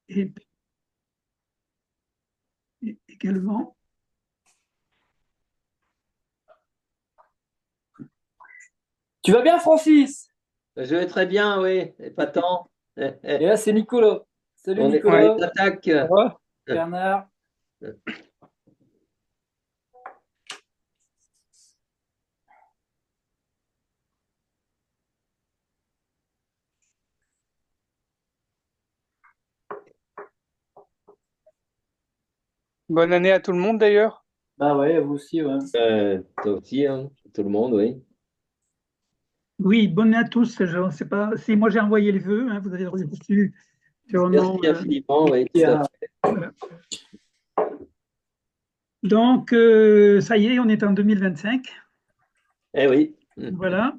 Et également, Tu vas bien, Francis? Je vais très bien, oui, épatant. Et là, c'est Nicolas. Salut, On les Nicolas. attaque. Ça va? Bernard. Bonne année à tout le monde d'ailleurs. Bah ouais, vous aussi, ouais. Toi aussi, hein, tout le monde, oui. oui, bonne année à tous. Je ne sais pas si moi j'ai envoyé les vœux, hein, vous avez reçu sûrement. Merci infiniment, oui, tout à Bien. fait. Voilà. Donc, ça y est, on est en 2025. Eh oui, Voilà.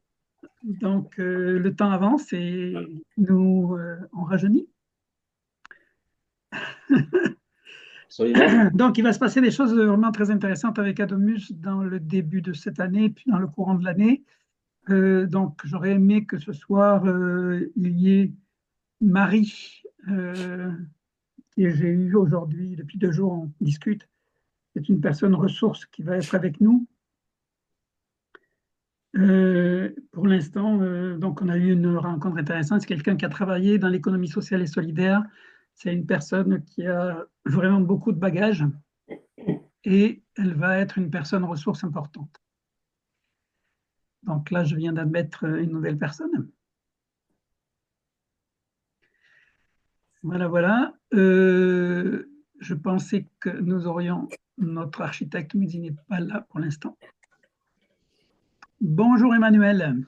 Donc, le temps avance et nous, on rajeunit. absolument. Donc, il va se passer des choses vraiment très intéressantes avec Adomus dans le début de cette année, puis dans le courant de l'année. Donc, j'aurais aimé que ce soir, il y ait Marie, que j'ai eu aujourd'hui, depuis 2 jours, on discute. C'est une personne ressource qui va être avec nous. Pour l'instant, donc on a eu une rencontre intéressante. C'est quelqu'un qui a travaillé dans l'économie sociale et solidaire. C'est une personne qui a vraiment beaucoup de bagages et elle va être une personne ressource importante. Donc là, je viens d'admettre une nouvelle personne. Voilà, voilà. Je pensais que nous aurions notre architecte, mais il n'est pas là pour l'instant. Bonjour Emmanuel,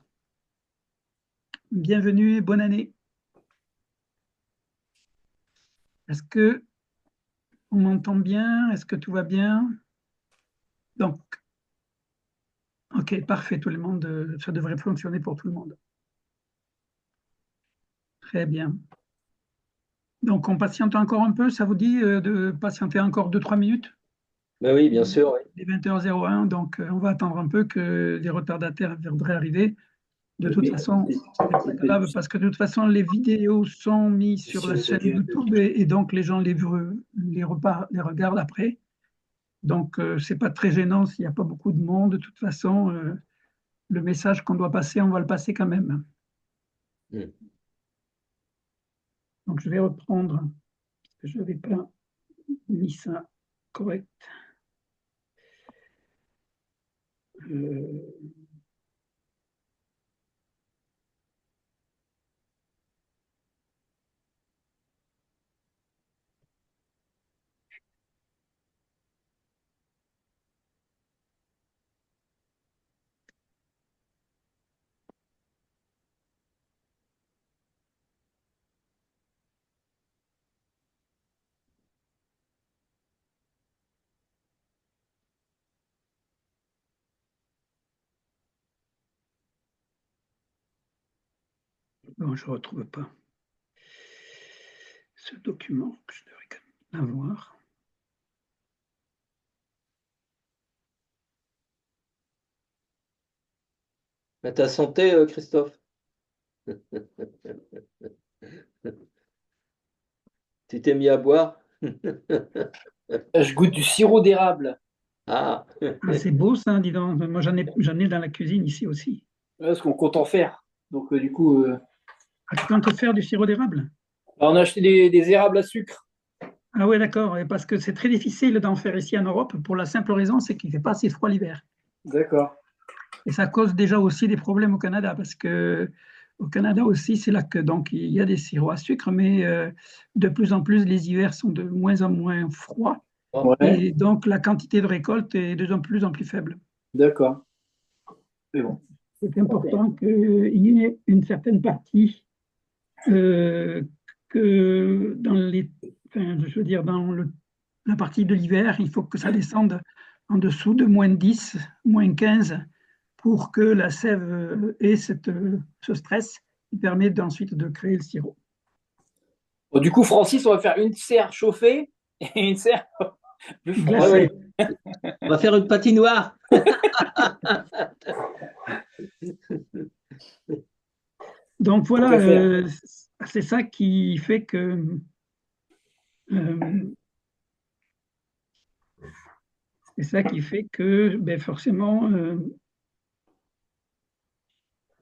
bienvenue et bonne année. Est-ce que on m'entend bien? Est-ce que tout va bien? Donc, ok, parfait, tout le monde, ça devrait fonctionner pour tout le monde. Très bien. Donc, on patiente encore un peu, ça vous dit de patienter encore 2, 3 minutes? Ben oui, bien sûr, oui. Il est 20h01, donc on va attendre un peu que les retardataires viendraient arriver. De toute façon, ce n'est pas grave parce que de toute façon, les vidéos sont mises sur la chaîne YouTube et donc les gens les regardent après. Donc, c'est pas très gênant s'il n'y a pas beaucoup de monde. De toute façon, le message qu'on doit passer, on va le passer quand même. Hmm. Donc, je vais reprendre, parce que je n'avais pas mis ça correct. Euh, bon, je ne retrouve pas ce document que je devrais quand même avoir. À ta santé, Christophe. Tu t'es mis à boire? Je goûte du sirop d'érable. Ah, Ah, c'est beau ça, dis donc. Moi, j'en ai dans la cuisine ici aussi. Parce qu'on compte en faire. Donc, du coup, Ah, tu comptes faire du sirop d'érable? on a acheté des érables à sucre. Ah ouais, d'accord. Et parce que c'est très difficile d'en faire ici en Europe pour la simple raison, c'est qu'il ne fait pas assez froid l'hiver. D'accord. Et ça cause déjà aussi des problèmes au Canada parce que au Canada aussi, c'est là que donc il y a des sirops à sucre, mais de plus en plus les hivers sont de moins en moins froids oh, Ouais, et donc la quantité de récolte est de plus en plus faible. d'accord. Mais bon. C'est important qu'il y ait une certaine partie euh, que dans les, enfin, je veux dire la partie de l'hiver, il faut que ça descende en dessous de -10, -15 pour que la sève ait ce stress qui permet ensuite de créer le sirop. Bon, du coup, Francis, on va faire une serre chauffée et une serre plus ah froide. oui, Glacé. on va faire une patinoire. Donc Tant voilà, qu'à faire. c'est ça qui fait que Euh, c'est ça qui fait que ben, forcément,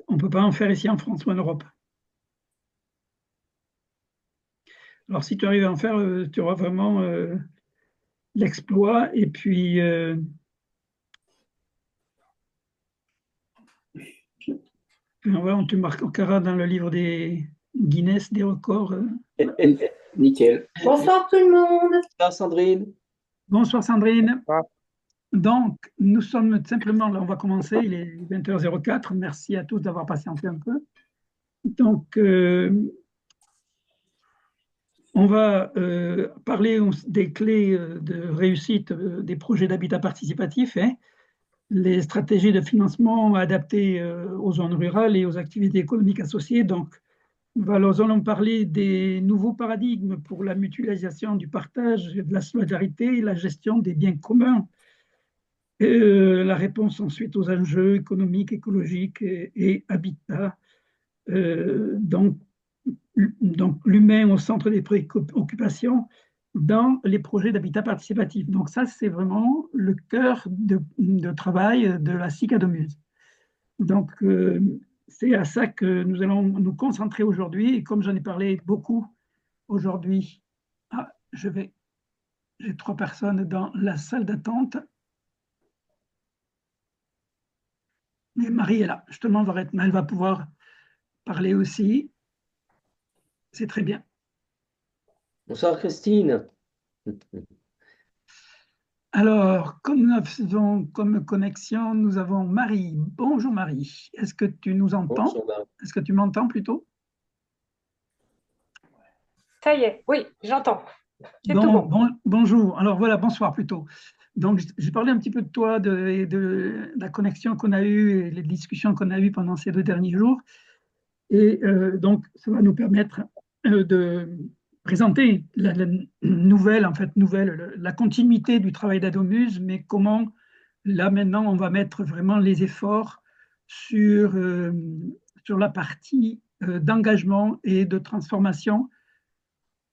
on ne peut pas en faire ici en France ou en Europe. Alors si tu arrives à en faire, tu auras vraiment l'exploit. Et puis, on te marquera dans le livre des Guinness, des records. Nickel. Bonsoir tout le monde. Bonsoir Sandrine. Bonsoir Sandrine. Ah. Donc, nous sommes simplement, là on va commencer, il est 20h04. Merci à tous d'avoir patienté un peu. Donc, on va parler des clés de réussite des projets d'habitat participatif, hein, les stratégies de financement adaptées aux zones rurales et aux activités économiques associées. Donc, nous allons parler des nouveaux paradigmes pour la mutualisation du partage, de la solidarité et la gestion des biens communs. La réponse ensuite aux enjeux économiques, écologiques et habitat. Donc, l'humain au centre des préoccupations dans les projets d'habitat participatif. Donc ça, c'est vraiment le cœur de travail de la CICADOMUSE. Donc, c'est à ça que nous allons nous concentrer aujourd'hui. Et comme j'en ai parlé beaucoup aujourd'hui, j'ai 3 personnes dans la salle d'attente. Mais Marie est là, justement, elle va pouvoir parler aussi. C'est très bien. Bonsoir Christine. Alors, comme nous avons comme connexion, nous avons Marie. Bonjour Marie. Est-ce que tu nous entends? Bonjour Marie. Est-ce que tu m'entends plutôt? Ça y est, oui, j'entends. C'est tout Bon, bon. bonjour. Alors voilà, bonsoir plutôt. Donc, j'ai parlé un petit peu de toi, de la connexion qu'on a eue et les discussions qu'on a eues pendant ces 2 derniers jours. Et donc, ça va nous permettre de présenter la nouvelle, la continuité du travail d'Adomuse, mais comment, là maintenant, on va mettre vraiment les efforts sur la partie d'engagement et de transformation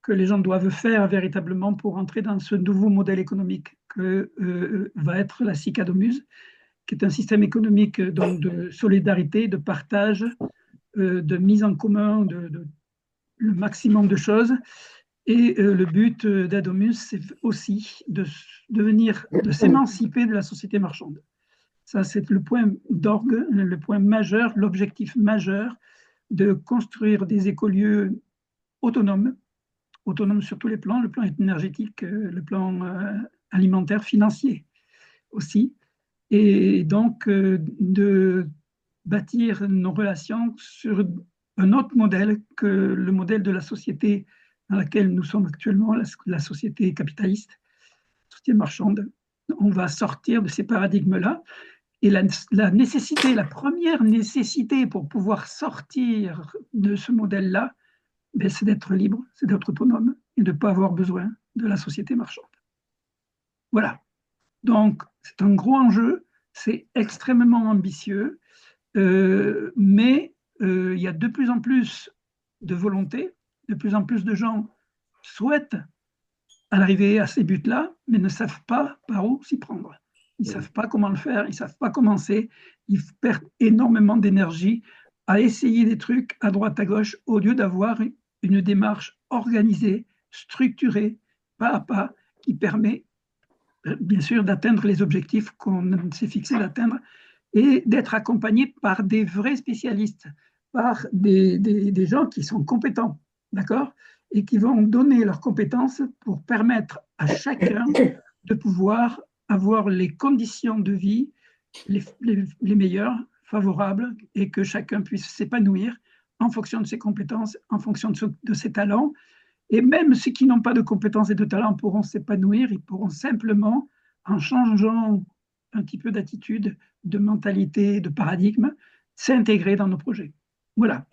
que les gens doivent faire véritablement pour entrer dans ce nouveau modèle économique que va être la CICADOMUSE, qui est un système économique donc, de solidarité, de partage, de mise en commun de le maximum de choses. Et le but d'Adomus, c'est aussi de s'émanciper de la société marchande. Ça, c'est le point d'orgue, le point majeur, l'objectif majeur de construire des écolieux autonomes sur tous les plans, le plan énergétique, le plan alimentaire, financier aussi. Et donc, de bâtir nos relations sur un autre modèle que le modèle de la société dans laquelle nous sommes actuellement, la société capitaliste, la société marchande. On va sortir de ces paradigmes-là. Et la nécessité, la première nécessité pour pouvoir sortir de ce modèle-là, ben, c'est d'être libre, c'est d'être autonome et de ne pas avoir besoin de la société marchande. Voilà. Donc, c'est un gros enjeu, c'est extrêmement ambitieux, mais il y a de plus en plus de volonté, de plus en plus de gens souhaitent arriver à ces buts-là, mais ne savent pas par où s'y prendre. Ils ne savent pas comment le faire, ils ne savent pas commencer, ils perdent énormément d'énergie à essayer des trucs à droite, à gauche, au lieu d'avoir une démarche organisée, structurée, pas à pas, qui permet bien sûr d'atteindre les objectifs qu'on s'est fixé d'atteindre et d'être accompagné par des vrais spécialistes, par des gens qui sont compétents, d'accord, et qui vont donner leurs compétences pour permettre à chacun de pouvoir avoir les conditions de vie les meilleures, favorables, et que chacun puisse s'épanouir en fonction de ses compétences, en fonction de ses talents. Et même ceux qui n'ont pas de compétences et de talents pourront s'épanouir, ils pourront simplement, en changeant un petit peu d'attitude, de mentalité, de paradigme, s'intégrer dans nos projets. Voilà.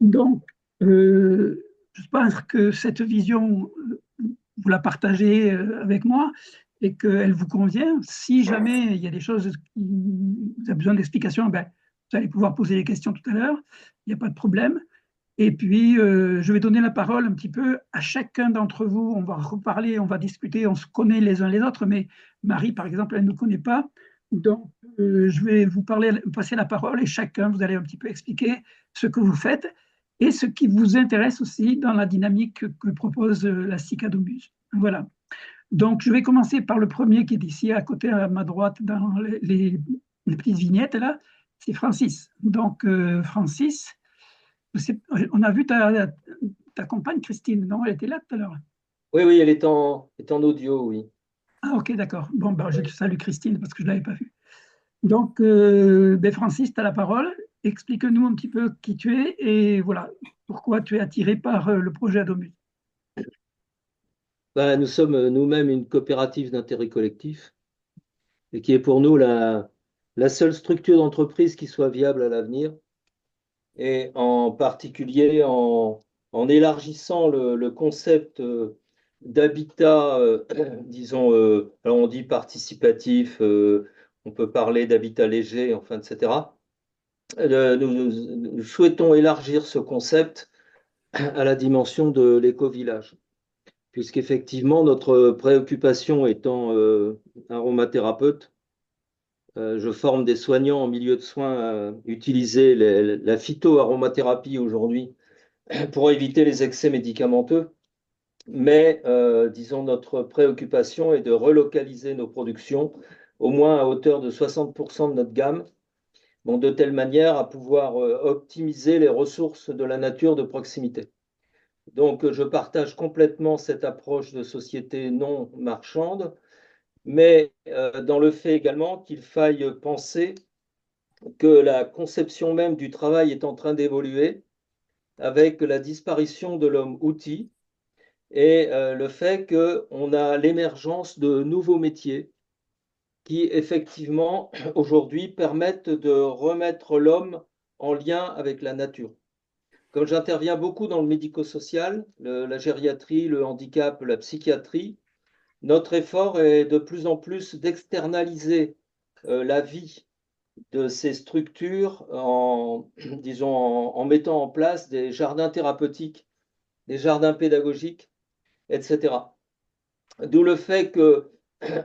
Donc, je pense que cette vision, vous la partagez avec moi et qu'elle vous convient. Si jamais il y a des choses qui vous avez besoin d'explications, ben, vous allez pouvoir poser des questions tout à l'heure. Il n'y a pas de problème. Et puis, je vais donner la parole un petit peu à chacun d'entre vous. On va reparler, on va discuter, on se connaît les uns les autres, mais Marie, par exemple, elle ne nous connaît pas. Donc, je vais vous passer la parole et chacun, vous allez un petit peu expliquer ce que vous faites et ce qui vous intéresse aussi dans la dynamique que propose la Cicadomus. Voilà. Donc, je vais commencer par le premier qui est ici, à côté, à ma droite, dans les petites vignettes, là. C'est Francis. Donc, Francis, on a vu ta compagne, Christine, non? Elle était là tout à l'heure. Oui, oui, elle est en audio, oui. Ah, ok, d'accord. Bon, ben, je salue Christine parce que je ne l'avais pas vue. Donc, ben, Francis, tu as la parole. Explique-nous un petit peu qui tu es et voilà, pourquoi tu es attiré par le projet Adomus. Ben, nous sommes nous-mêmes une coopérative d'intérêt collectif et qui est pour nous la seule structure d'entreprise qui soit viable à l'avenir, et en particulier en élargissant le concept d'habitat, disons, alors on dit participatif, on peut parler d'habitat léger, enfin, etc. Nous souhaitons élargir ce concept à la dimension de l'éco-village, puisqu'effectivement, notre préoccupation étant aromathérapeute, je forme des soignants en milieu de soins à utiliser la phytoaromathérapie aujourd'hui pour éviter les excès médicamenteux. Mais, disons, notre préoccupation est de relocaliser nos productions au moins à hauteur de 60% de notre gamme, bon, de telle manière à pouvoir optimiser les ressources de la nature de proximité. Donc, je partage complètement cette approche de société non marchande, mais dans le fait également qu'il faille penser que la conception même du travail est en train d'évoluer avec la disparition de l'homme-outil et le fait qu'on a l'émergence de nouveaux métiers qui, effectivement, aujourd'hui permettent de remettre l'homme en lien avec la nature. Comme j'interviens beaucoup dans le médico-social, la gériatrie, le handicap, la psychiatrie, notre effort est de plus en plus d'externaliser la vie de ces structures disons, en mettant en place des jardins thérapeutiques, des jardins pédagogiques, etc. D'où le fait que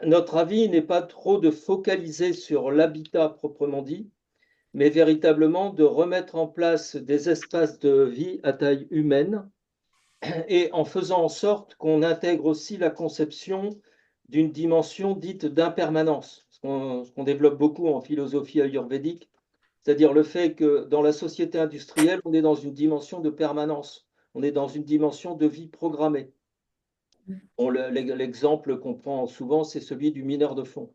notre avis n'est pas trop de focaliser sur l'habitat proprement dit, mais véritablement de remettre en place des espaces de vie à taille humaine et en faisant en sorte qu'on intègre aussi la conception d'une dimension dite d'impermanence, ce qu'on développe beaucoup en philosophie ayurvédique, c'est-à-dire le fait que dans la société industrielle, on est dans une dimension de permanence, on est dans une dimension de vie programmée. L'exemple qu'on prend souvent, c'est celui du mineur de fond.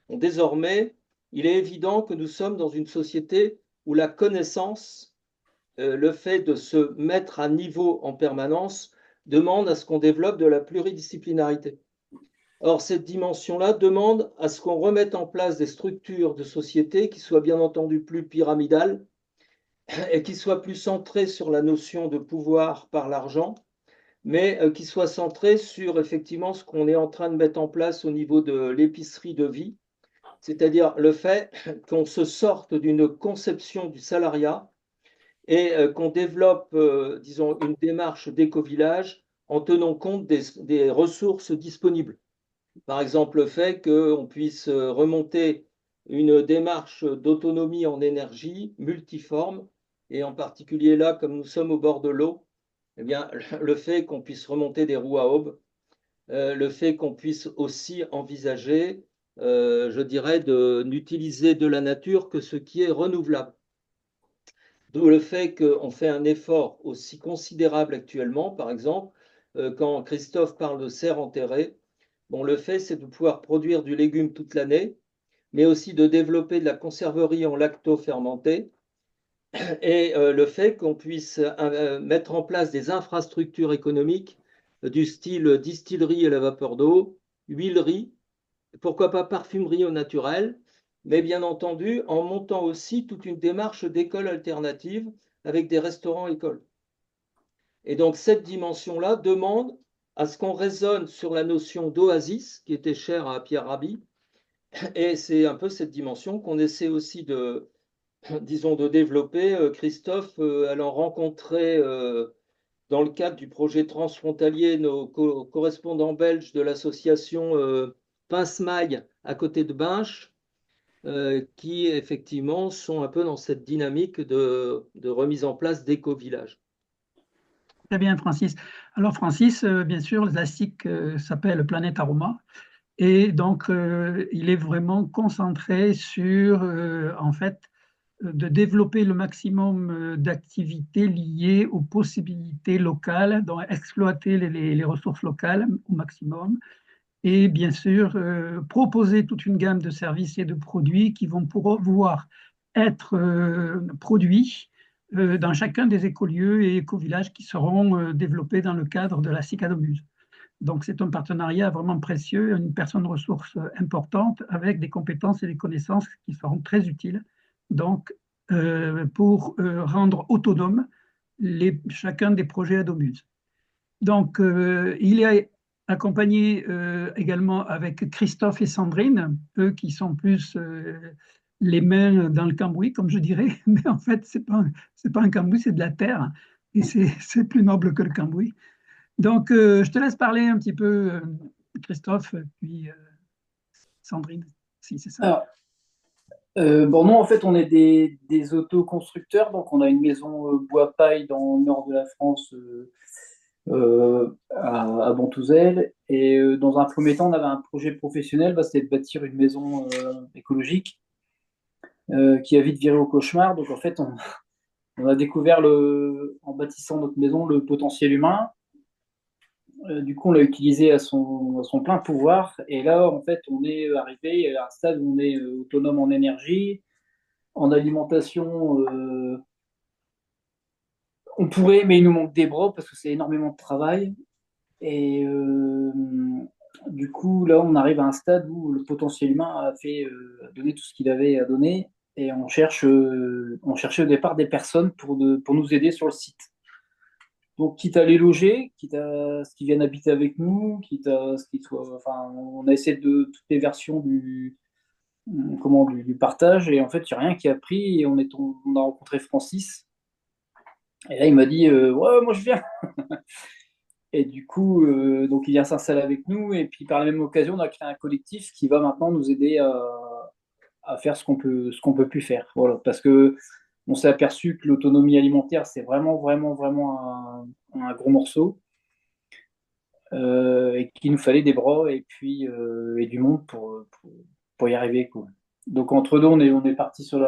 Désormais, il est évident que nous sommes dans une société où la connaissance, le fait de se mettre à niveau en permanence, demande à ce qu'on développe de la pluridisciplinarité. Or, cette dimension-là demande à ce qu'on remette en place des structures de société qui soient bien entendu plus pyramidales et qui soient plus centrées sur la notion de pouvoir par l'argent, mais qui soient centrées sur effectivement ce qu'on est en train de mettre en place au niveau de l'épicerie de vie, c'est-à-dire le fait qu'on se sorte d'une conception du salariat et qu'on développe, disons, une démarche d'éco-village en tenant compte des ressources disponibles. Par exemple, le fait qu'on puisse remonter une démarche d'autonomie en énergie multiforme, et en particulier là, comme nous sommes au bord de l'eau, eh bien, le fait qu'on puisse remonter des roues à aubes, le fait qu'on puisse aussi envisager, je dirais, n'utiliser de la nature que ce qui est renouvelable. D'où le fait qu'on fait un effort aussi considérable actuellement, par exemple, quand Christophe parle de serre enterrée, bon, le fait, c'est de pouvoir produire du légume toute l'année, mais aussi de développer de la conserverie en lacto-fermenté, et le fait qu'on puisse mettre en place des infrastructures économiques du style distillerie à la vapeur d'eau, huilerie, pourquoi pas parfumerie au naturel, mais bien entendu en montant aussi toute une démarche d'école alternative avec des restaurants-écoles. Et donc cette dimension-là demande à ce qu'on raisonne sur la notion d'oasis, qui était chère à Pierre Rabhi, et c'est un peu cette dimension qu'on essaie aussi disons, de développer, Christophe, allant rencontrer, dans le cadre du projet transfrontalier, nos correspondants belges de l'association Pince-Maille à côté de Binche, qui effectivement sont un peu dans cette dynamique de remise en place d'éco-villages. Très bien, Francis. Alors, Francis, bien sûr, la SIC s'appelle Planète Aroma. Et donc, il est vraiment concentré sur, en fait, de développer le maximum d'activités liées aux possibilités locales, donc exploiter les ressources locales au maximum, et bien sûr proposer toute une gamme de services et de produits qui vont pouvoir être produits dans chacun des écolieux et écovillages qui seront développés dans le cadre de la CICADOMUSE. Donc c'est un partenariat vraiment précieux, une personne ressource importante avec des compétences et des connaissances qui seront très utiles donc, pour rendre autonome chacun des projets Adomuse. Donc il est accompagné également avec Christophe et Sandrine, eux qui sont plus les mains dans le cambouis, comme je dirais, mais en fait, c'est pas un cambouis, c'est de la terre, et c'est plus noble que le cambouis. Donc, je te laisse parler un petit peu, Christophe, puis Sandrine, si c'est ça. Alors, bon, nous, en fait, on est des autoconstructeurs, donc on a une maison bois-paille dans le nord de la France, à Bontouzel. Et dans un premier temps, on avait un projet professionnel, bah, c'était de bâtir une maison écologique qui a vite viré au cauchemar. Donc, en fait, on a découvert, en bâtissant notre maison, le potentiel humain. Du coup, on l'a utilisé à son plein pouvoir. Et là, en fait, on est arrivé à un stade où on est autonome en énergie, en alimentation. On pourrait, mais il nous manque des bras parce que c'est énormément de travail. Et du coup, là, on arrive à un stade où le potentiel humain a donné tout ce qu'il avait à donner. Et on cherchait au départ des personnes pour nous aider sur le site. Donc, quitte à les loger, quitte à ce qu'ils viennent habiter avec nous, quitte à ce qu'ils soient. Enfin, on a essayé de toutes les versions du partage. Et en fait, il n'y a rien qui a pris. Et on a rencontré Francis. Et là, il m'a dit ouais, moi, je viens. Et du coup, donc il vient s'installer avec nous. Et puis, par la même occasion, on a créé un collectif qui va maintenant nous aider à faire ce qu'on peut plus faire. Voilà. Parce que on s'est aperçu que l'autonomie alimentaire, c'est vraiment, vraiment, vraiment un gros morceau. Et qu'il nous fallait des bras et puis et du monde pour y arriver, quoi. Donc entre deux, on est parti sur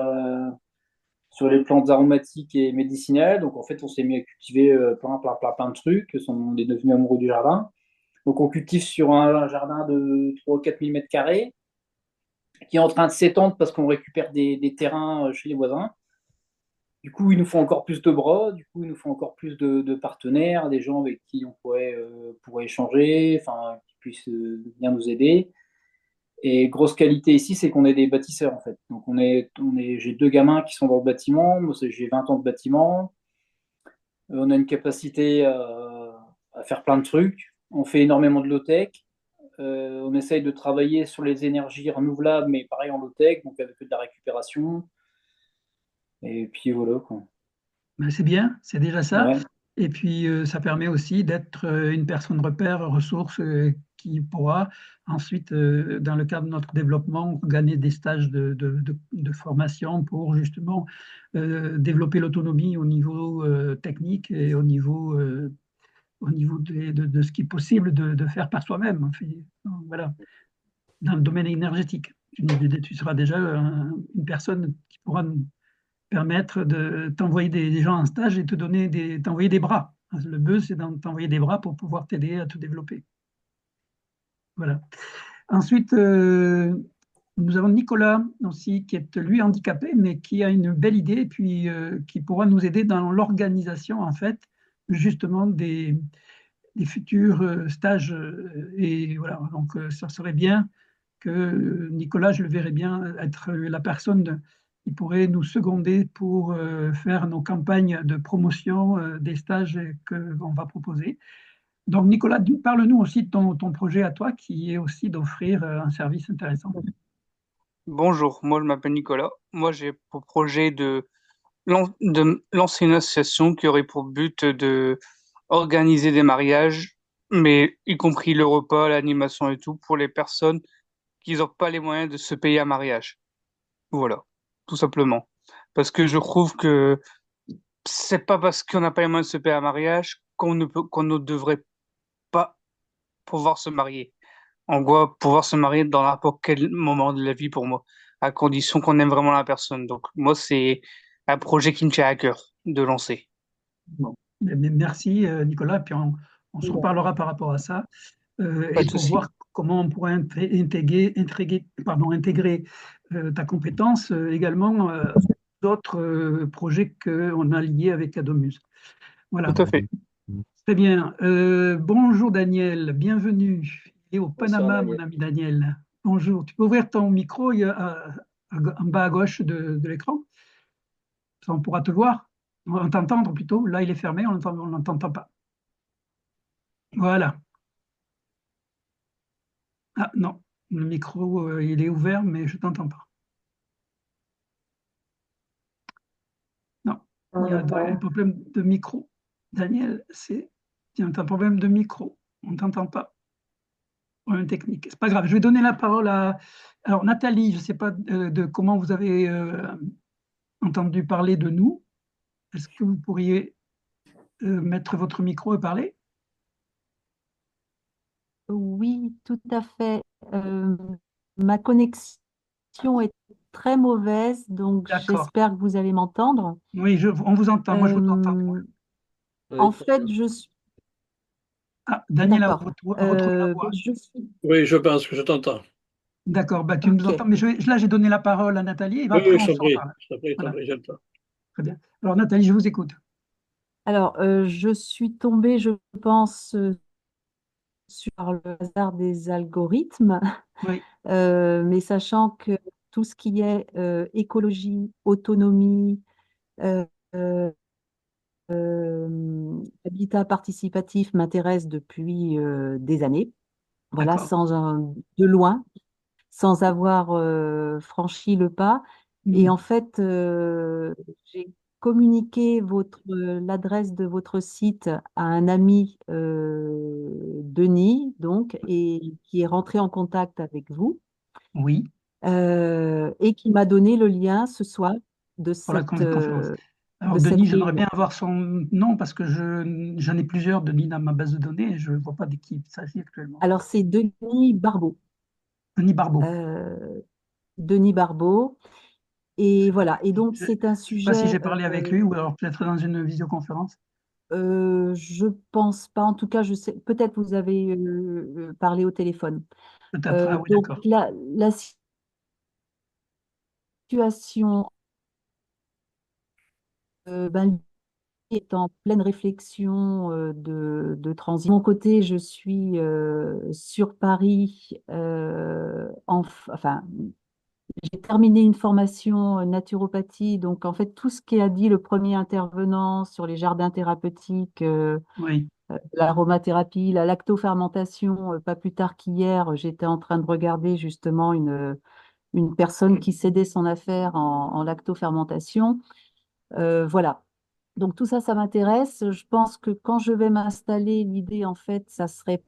les plantes aromatiques et médicinales. Donc en fait, on s'est mis à cultiver plein de trucs. On est devenu amoureux du jardin. Donc on cultive sur un jardin de 3 ou 4 000 mètres carrés qui est en train de s'étendre parce qu'on récupère des terrains chez les voisins. Du coup, il nous faut encore plus de bras, du coup, il nous faut encore plus de partenaires, des gens avec qui on pourrait échanger, enfin, qui puissent bien nous aider. Et grosse qualité ici, c'est qu'on est des bâtisseurs, en fait. Donc, j'ai deux gamins qui sont dans le bâtiment, moi, j'ai 20 ans de bâtiment. On a une capacité à faire plein de trucs. On fait énormément de low-tech. On essaye de travailler sur les énergies renouvelables, mais pareil en low-tech, donc avec de la récupération. Et puis voilà, quoi. Ben, c'est bien, c'est déjà ça. Ouais. Et puis, ça permet aussi d'être une personne repère, ressource, qui pourra ensuite, dans le cadre de notre développement, gagner des stages de formation pour justement développer l'autonomie au niveau technique et au niveau de ce qui est possible de faire par soi-même. En fait. Donc, voilà, dans le domaine énergétique. Tu seras déjà une personne qui pourra nous permettre de t'envoyer des gens en stage et t'envoyer des bras. Le but, c'est d'envoyer des bras pour pouvoir t'aider à te développer. Voilà. Ensuite, nous avons Nicolas aussi, qui est lui handicapé, mais qui a une belle idée et puis qui pourra nous aider dans l'organisation, en fait, justement des futurs stages. Et voilà, donc ça serait bien que Nicolas, je le verrais bien être la personne qui pourrait nous seconder pour faire nos campagnes de promotion des stages qu'on va proposer. Donc, Nicolas, parle-nous aussi de ton projet à toi, qui est aussi d'offrir un service intéressant. Bonjour, moi je m'appelle Nicolas. Moi j'ai pour projet de lancer une association qui aurait pour but de organiser des mariages, mais y compris le repas, l'animation et tout, pour les personnes qui n'ont pas les moyens de se payer un mariage. Voilà, tout simplement. Parce que je trouve que c'est pas parce qu'on n'a pas les moyens de se payer un mariage qu'on ne devrait pas pouvoir se marier. On doit pouvoir se marier dans n'importe quel moment de la vie pour moi, à condition qu'on aime vraiment la personne. Donc moi, c'est un projet qui me tient à cœur de lancer. Bon. Merci Nicolas, puis on se reparlera par rapport à ça Pas et de pour souci. voir comment on pourrait intégrer ta compétence également d'autres projets qu'on a liés avec Adomus. Tout Voilà, à fait. très bien. Bonjour Daniel, bienvenue. Et au Bonsoir Panama, mon Daniel. ami Daniel. Bonjour. Tu peux ouvrir ton micro en bas à gauche de l'écran? Ça, on pourra te voir, on t'entendre plutôt. Là, il est fermé, on n'entend pas. Voilà. Ah non, le micro, il est ouvert, mais je t'entends pas. Non, il y a un problème de micro. Daniel, il y a un problème de micro. On ne t'entend pas. Problème technique. C'est pas grave. Je vais donner la parole à alors Nathalie. Je ne sais pas de comment vous avez entendu parler de nous. Est-ce que vous pourriez mettre votre micro et parler? Oui, tout à fait. Euh, Ma connexion est très mauvaise, donc D'accord. j'espère que vous allez m'entendre. Oui, on vous entend. Moi, je vous entends. Euh, Oui, En très fait, bien. je suis Ah, Daniel d'accord. a retrouvé la Ben, voix. je suis Oui, je pense que je t'entends. D'accord, bah, tu nous ok. entends. Mais là, j'ai donné la parole à Nathalie et Oui, après, oui, on je t'en se prie, reparle. je t'en prie, je t'en Voilà, prie, j'entends. très bien. Alors, Nathalie, je vous écoute. Alors, je suis tombée, je pense, sur le hasard des algorithmes, Oui, mais sachant que tout ce qui est écologie, autonomie, euh, euh, habitat participatif m'intéresse depuis des années, voilà, d'accord. de loin, sans avoir franchi le pas. Et Hmm. en fait, j'ai communiqué l'adresse de votre site à un ami, Denis, donc, et qui est rentré en contact avec vous, Oui, et qui m'a donné le lien ce soir de pour la conférence. Alors, de cette Denis, j'aimerais réunion. bien avoir son nom parce que j'en ai plusieurs, Denis, dans ma base de données et je ne vois pas de qui il s'agit actuellement. Alors, c'est Denis Barbeau. Denis Barbeau. Euh, Denis Barbeau. Et voilà. Et donc, Je ne c'est un sais pas si j'ai sujet, parlé avec lui ou alors peut-être dans une visioconférence. je pense pas, en tout cas, je sais, peut-être vous avez parlé au téléphone. Peut-être. Ah oui, Donc, d'accord. la situation, ben, est en pleine réflexion de transition. De mon côté, je suis sur Paris, enfin, j'ai terminé une formation naturopathie, donc en fait, tout ce qu'a dit le premier intervenant sur les jardins thérapeutiques, Oui, l'aromathérapie, la lactofermentation, pas plus tard qu'hier, j'étais en train de regarder justement une personne qui cédait son affaire en lactofermentation. Voilà. Donc tout ça, ça m'intéresse. Je pense que quand je vais m'installer, l'idée, en fait, ça serait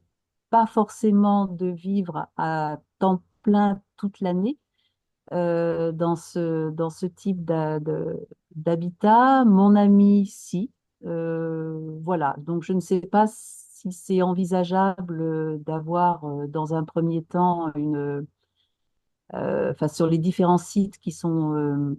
pas forcément de vivre à temps plein toute l'année dans ce type d'habitat. Mon ami, si. Voilà. Donc je ne sais pas si c'est envisageable d'avoir dans un premier temps enfin, sur les différents sites qui sont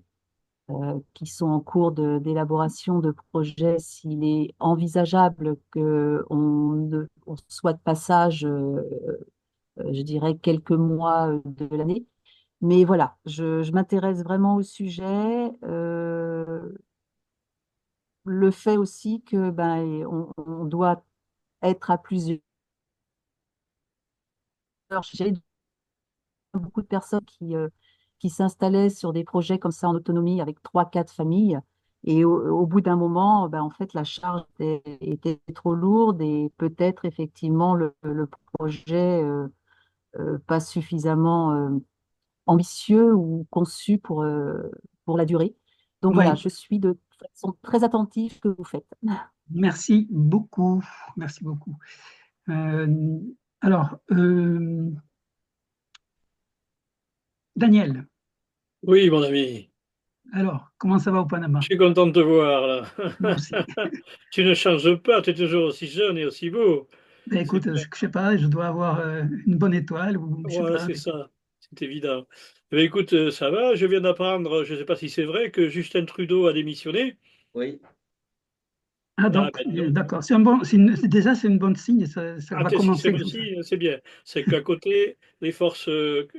en cours d'élaboration de projets, s'il est envisageable on soit de passage, je dirais, quelques mois de l'année. Mais voilà, je m'intéresse vraiment au sujet. Le fait aussi que ben, on doit être à plusieurs. J'ai beaucoup de personnes qui s'installaient sur des projets comme ça en autonomie avec trois, quatre familles. Et au bout d'un moment, ben, en fait, la charge était trop lourde et peut-être effectivement le projet pas suffisamment ambitieux ou conçus pour la durée. Donc voilà, Oui, je suis de façon très attentive ce que vous faites. merci beaucoup. Merci beaucoup. Euh, alors, Daniel, Oui, mon ami, alors, comment ça va au je Panama? suis content de te voir là. Moi aussi. Tu ne changes pas, tu es toujours aussi jeune et aussi beau. Ben, C'est écoute, bien. je sais pas, je dois avoir une bonne étoile ou je sais Voilà, pas. c'est ça, c'est évident. Eh bien, écoute, ça va, je viens d'apprendre, je ne sais pas si c'est vrai, que Justin Trudeau a démissionné. Oui. Ah Ah, donc, ben, dis donc. d'accord, déjà c'est une bonne signe, ça Ah, va c'est commencer bon comme ça. signe, c'est bien. C'est qu'à côté, les forces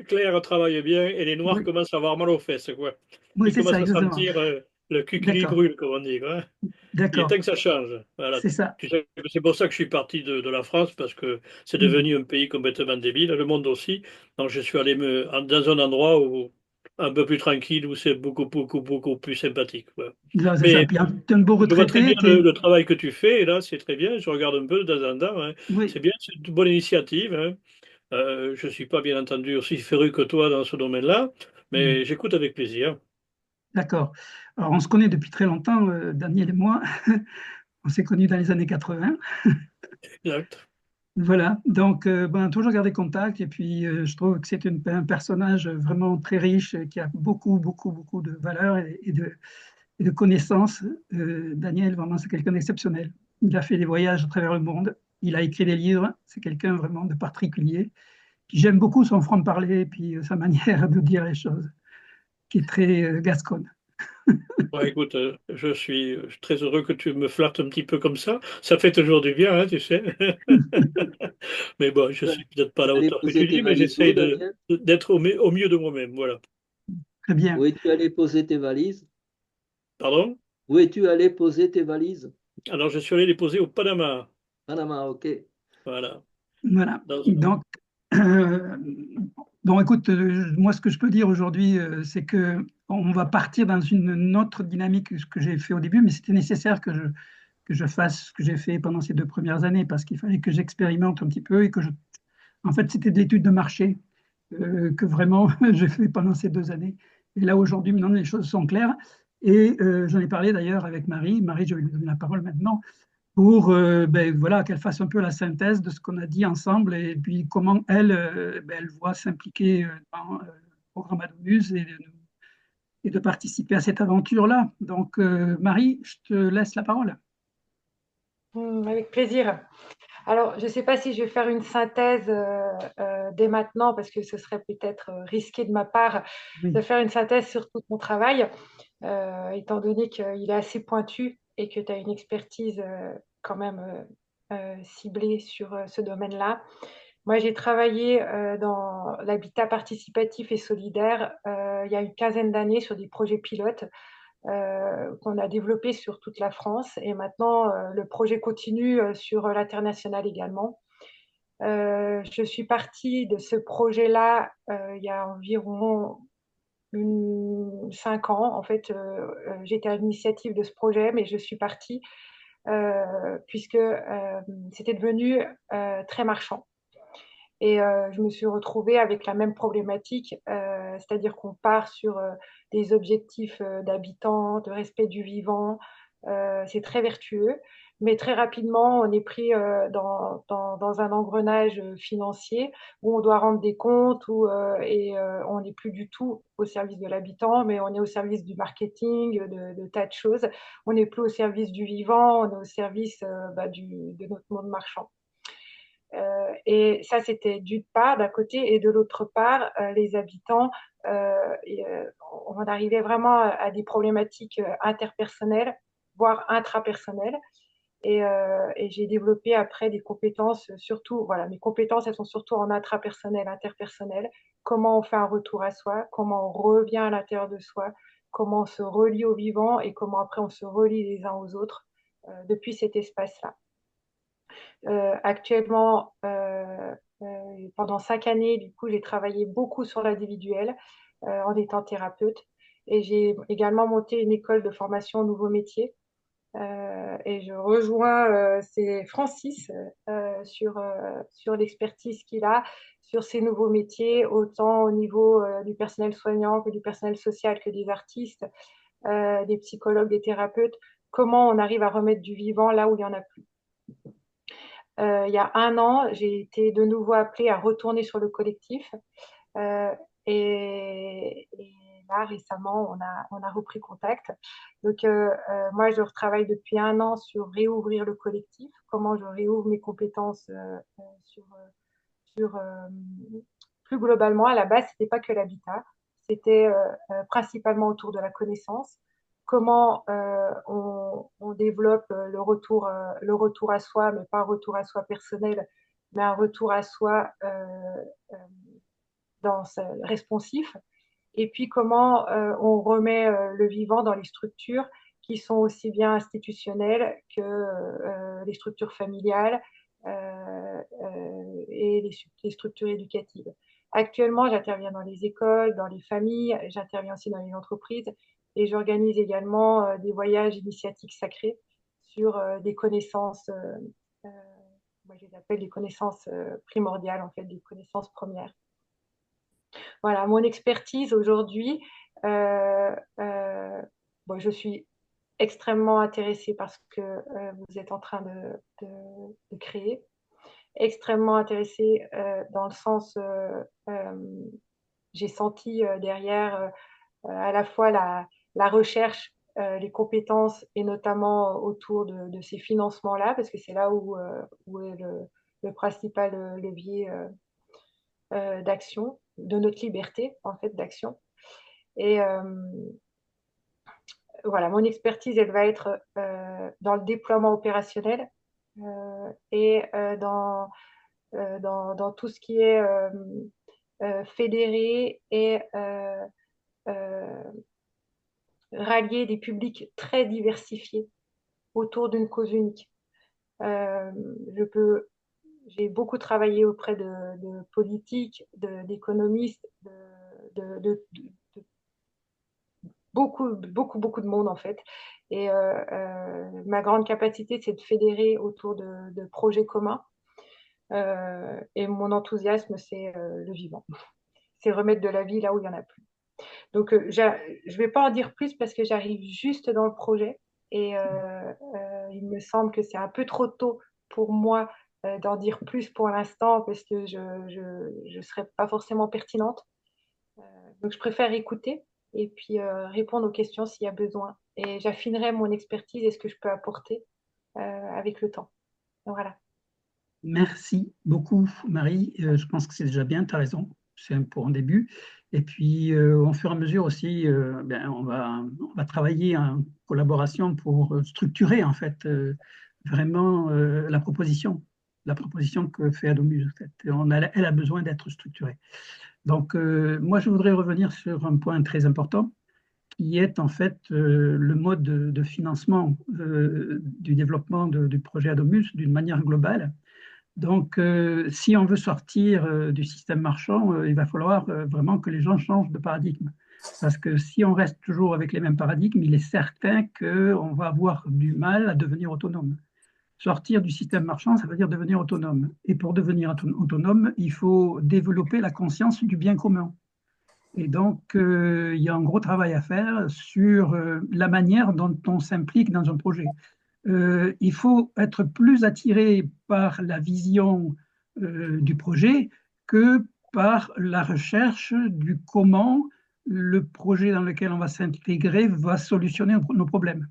claires travaillent bien et les noirs Oui, commencent à avoir mal aux fesses, quoi. oui, Ils c'est ça, commencent à exactement. sentir le cul qui lui D'accord, brûle, comme on dit, quoi. Il est temps d'accord, que ça change. Voilà. c'est ça. Tu sais, c'est pour ça que je suis parti de la France, parce que c'est Hmm. devenu un pays complètement débile, le monde aussi. Donc je suis allé dans un endroit où, un peu plus tranquille, où c'est beaucoup, beaucoup, beaucoup plus sympathique, quoi. C'est ça. Mais Puis t'es un beau je vois très bien retraité, le travail que tu fais, et là, c'est très bien. Je regarde un peu de temps en temps, hein. oui. C'est bien, c'est une bonne initiative, hein. Je ne suis pas, bien entendu, aussi féru que toi dans ce domaine-là, Hmm. mais j'écoute avec plaisir. D'accord. Alors on se connaît depuis très longtemps, Daniel et moi. On s'est connus dans les années 80. Exact. Voilà, donc ben, toujours garder contact et puis je trouve que c'est un personnage vraiment très riche qui a beaucoup, beaucoup, beaucoup de valeur et de connaissances. Daniel, vraiment, c'est quelqu'un d'exceptionnel. Il a fait des voyages à travers le monde, il a écrit des livres, c'est quelqu'un vraiment de particulier. Puis j'aime beaucoup son franc-parler et puis sa manière de dire les choses, qui est très gasconne. Ouais, écoute, je suis très heureux que tu me flattes un petit peu comme ça. Ça fait toujours du bien, hein, tu sais. Mais bon, je suis peut-être pas à Tu la allais hauteur que poser tu tes dis, mais valises où, j'essaie Daniel? d'être au mieux de moi-même. Voilà. Très bien. Où es-tu allé poser tes valises? Pardon? Où es-tu allé poser tes valises? Alors, je suis allé les poser au Panama. Panama, ok. Voilà. Voilà. Dans- Euh, donc, écoute, moi, ce que je peux dire aujourd'hui, c'est que on va partir dans une autre dynamique que ce que j'ai fait au début, mais c'était nécessaire que je fasse ce que j'ai fait pendant ces 2 premières années parce qu'il fallait que j'expérimente un petit peu et en fait, c'était de l'étude de marché que vraiment j'ai fait pendant ces 2 années. Et là, aujourd'hui, maintenant, les choses sont claires. Et j'en ai parlé d'ailleurs avec Marie. Marie, je vais lui donner la parole maintenant pour ben, voilà, qu'elle fasse un peu la synthèse de ce qu'on a dit ensemble et puis comment elle, ben, elle voit s'impliquer dans le programme Adomus et de participer à cette aventure-là. Donc, Marie, je te laisse la parole. Avec plaisir. Alors, je ne sais pas si je vais faire une synthèse dès maintenant, parce que ce serait peut-être risqué de ma part de Oui, faire une synthèse sur tout mon travail, étant donné qu'il est assez pointu et que tu as une expertise quand même ciblée sur ce domaine-là. Moi, j'ai travaillé dans l'habitat participatif et solidaire il y a une quinzaine d'années sur des projets pilotes qu'on a développés sur toute la France. Et maintenant, le projet continue sur l'international également. Je suis partie de ce projet-là il y a environ 5 ans. En fait, j'étais à l'initiative de ce projet, mais je suis partie puisque c'était devenu très marchand. Et je me suis retrouvée avec la même problématique, c'est-à-dire qu'on part sur des objectifs d'habitants, de respect du vivant. C'est très vertueux, mais très rapidement, on est pris dans un engrenage financier où on doit rendre des comptes et on n'est plus du tout au service de l'habitant, mais on est au service du marketing, de tas de choses. On n'est plus au service du vivant, on est au service de notre monde marchand. Et ça, c'était d'une part, d'un côté, et de l'autre part, les habitants, on arrivait vraiment à des problématiques interpersonnelles, voire intrapersonnelles. Et j'ai développé après des compétences, surtout, voilà, mes compétences, elles sont surtout en intrapersonnel, interpersonnel. Comment on fait un retour à soi, comment on revient à l'intérieur de soi, comment on se relie au vivant et comment après on se relie les uns aux autres depuis cet espace-là. Actuellement, pendant 5 années, du coup, j'ai travaillé beaucoup sur l'individuel en étant thérapeute. Et j'ai également monté une école de formation aux nouveaux métiers. Et je rejoins c'est Francis sur l'expertise qu'il a sur ces nouveaux métiers, autant au niveau du personnel soignant que du personnel social, que des artistes, des psychologues, des thérapeutes, comment on arrive à remettre du vivant là où il n'y en a plus. Il y a un an, j'ai été de nouveau appelée à retourner sur le collectif. Et là, récemment, on a repris contact. Donc, moi, je retravaille depuis un an sur réouvrir le collectif, comment je réouvre mes compétences sur plus globalement. À la base, ce n'était pas que l'habitat, c'était principalement autour de la connaissance. Comment on développe le retour à soi, mais pas un retour à soi personnel, mais un retour à soi responsif. Et puis comment on remet le vivant dans les structures qui sont aussi bien institutionnelles que les structures familiales et les structures éducatives. Actuellement, j'interviens dans les écoles, dans les familles, j'interviens aussi dans les entreprises et j'organise également des voyages initiatiques sacrés sur des connaissances, moi je les appelle des connaissances primordiales, en fait, des connaissances premières. Voilà, mon expertise aujourd'hui, bon, je suis extrêmement intéressée par ce que vous êtes en train de créer, extrêmement intéressée dans le sens, j'ai senti derrière à la fois la recherche, les compétences et notamment autour de ces financements-là, parce que c'est là où est le principal levier d'action, de notre liberté en fait d'action. Et voilà, mon expertise, elle va être dans le déploiement opérationnel et dans tout ce qui est fédéré et rallier des publics très diversifiés autour d'une cause unique. J'ai beaucoup travaillé auprès de politiques, d'économistes, de beaucoup de monde en fait. Et ma grande capacité, c'est de fédérer autour de projets communs. Et mon enthousiasme, c'est le vivant. C'est remettre de la vie là où il n'y en a plus. Donc, je ne vais pas en dire plus parce que j'arrive juste dans le projet. Et il me semble que c'est un peu trop tôt pour moi d'en dire plus pour l'instant parce que je ne serais pas forcément pertinente. Donc, je préfère écouter et puis répondre aux questions s'il y a besoin. Et j'affinerai mon expertise et ce que je peux apporter avec le temps. Donc, voilà. Merci beaucoup, Marie. Je pense que c'est déjà bien, tu as raison. C'est pour un début. Et puis, au fur et à mesure aussi, on va travailler en collaboration pour structurer en fait vraiment la proposition que fait Adomus. En fait. Elle a besoin d'être structurée. Donc, moi, je voudrais revenir sur un point très important qui est en fait le mode de financement du développement du projet Adomus d'une manière globale. Donc, si on veut sortir du système marchand, il va falloir vraiment que les gens changent de paradigme. Parce que si on reste toujours avec les mêmes paradigmes, il est certain qu'on va avoir du mal à devenir autonome. Sortir du système marchand, ça veut dire devenir autonome. Et pour devenir autonome, il faut développer la conscience du bien commun. Et donc, il y a un gros travail à faire sur la manière dont on s'implique dans un projet. Il faut être plus attiré par la vision du projet que par la recherche du comment le projet dans lequel on va s'intégrer va solutionner nos problèmes.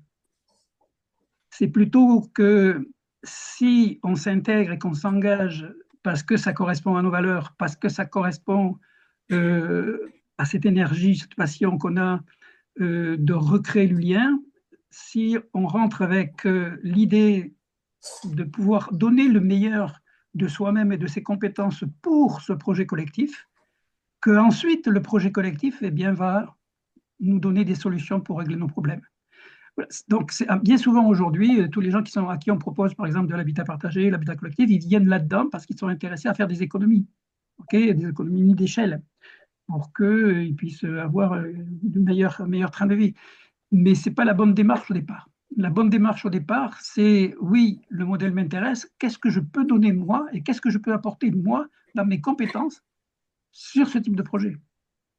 C'est plutôt que si on s'intègre et qu'on s'engage parce que ça correspond à nos valeurs, parce que ça correspond à cette énergie, cette passion qu'on a de recréer le lien, si on rentre avec l'idée de pouvoir donner le meilleur de soi-même et de ses compétences pour ce projet collectif, qu'ensuite le projet collectif va nous donner des solutions pour régler nos problèmes. Voilà. Donc, bien souvent aujourd'hui, tous les gens à qui on propose par exemple de l'habitat partagé, l'habitat collectif, ils viennent là-dedans parce qu'ils sont intéressés à faire des économies, des économies d'échelle, pour qu'ils puissent avoir de meilleurs trains de vie. Mais ce n'est pas la bonne démarche au départ. la bonne démarche au départ, c'est oui, le modèle m'intéresse, qu'est-ce que je peux donner moi et qu'est-ce que je peux apporter moi dans mes compétences sur ce type de projet?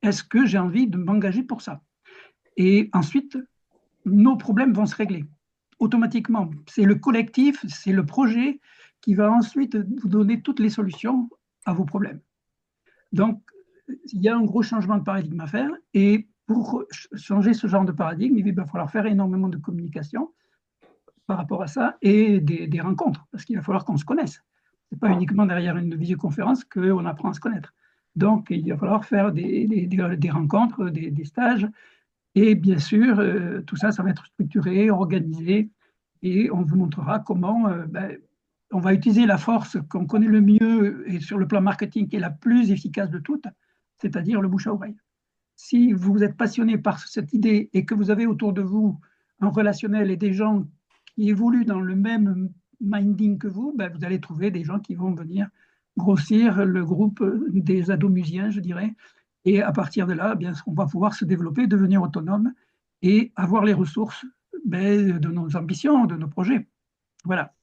Est-ce que j'ai envie de m'engager pour ça? Et ensuite, nos problèmes vont se régler automatiquement. C'est le collectif, c'est le projet qui va ensuite vous donner toutes les solutions à vos problèmes. Donc, il y a un gros changement de paradigme à faire. Et pour changer ce genre de paradigme, il va falloir faire énormément de communication par rapport à ça et des rencontres, parce qu'il va falloir qu'on se connaisse. Ce n'est pas uniquement derrière une visioconférence qu'on apprend à se connaître. Donc, il va falloir faire des rencontres, des stages. Et bien sûr, tout ça, ça va être structuré, organisé, et on vous montrera comment on va utiliser la force qu'on connaît le mieux et sur le plan marketing qui est la plus efficace de toutes, c'est-à-dire le bouche à oreille. Si vous êtes passionné par cette idée et que vous avez autour de vous un relationnel et des gens qui évoluent dans le même minding que vous, vous allez trouver des gens qui vont venir grossir le groupe des adomusiens, je dirais. Et à partir de là, bien, on va pouvoir se développer, devenir autonome et avoir les ressources de nos ambitions, de nos projets. Voilà.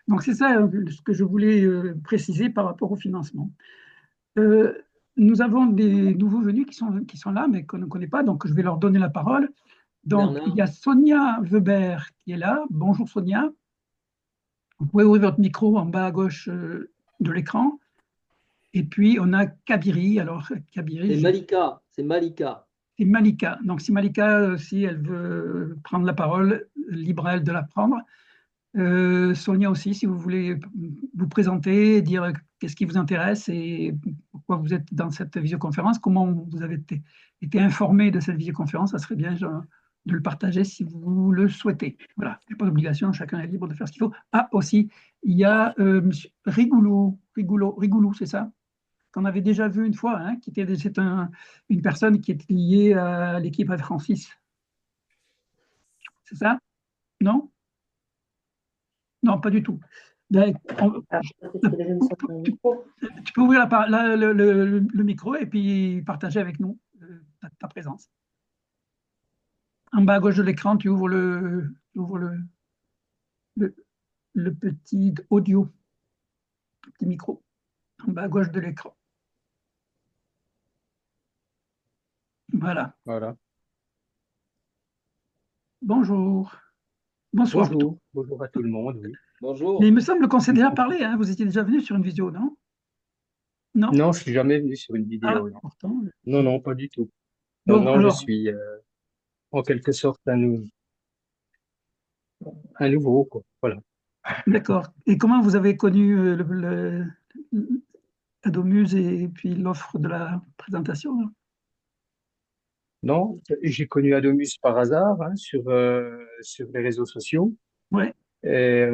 Donc c'est ça ce que je voulais préciser par rapport au financement. Nous avons des nouveaux venus qui sont là, mais qu'on ne connaît pas, donc je vais leur donner la parole. Donc, Bernard. il y a Sonia Weber qui est là. Bonjour Sonia. Vous pouvez ouvrir votre micro en bas à gauche de l'écran. Et puis, on a Kabiri. Alors, Kabiri, C'est Malika. C'est Malika. c'est Malika. Donc, si Malika, si elle veut prendre la parole, libre à elle de la prendre. Sonia aussi, si vous voulez vous présenter, dire qu'est-ce qui vous intéresse et pourquoi vous êtes dans cette visioconférence, comment vous avez été informé de cette visioconférence, ça serait bien de le partager si vous le souhaitez. Voilà, il n'y a pas d'obligation, chacun est libre de faire ce qu'il faut. Ah, aussi, il y a monsieur Rigoulou, c'est ça? Qu'on avait déjà vu une fois, hein, c'est une personne qui est liée à l'équipe F Francis. C'est ça? Non? Non, pas du tout. Tu peux ouvrir le micro et puis partager avec nous ta présence. En bas à gauche de l'écran, tu ouvres le petit audio, le petit micro, en bas à gauche de l'écran. Voilà. Voilà. Bonjour. Bonsoir. Bonjour. Bonjour à tout le monde, oui. Bonjour. Mais il me semble qu'on s'est déjà parlé, hein. Vous étiez déjà venu sur une vidéo, non? Non? Non, je suis jamais venu sur une Ah, vidéo. Non, pourtant. non, non, pas du tout. Bon, Non, alors, je suis en quelque sorte un nouveau, quoi. Voilà. d'accord. Et comment vous avez connu Adomuse et puis l'offre de la présentation, là? Non, j'ai connu Adomus par hasard hein, sur les réseaux sociaux. Ouais. Et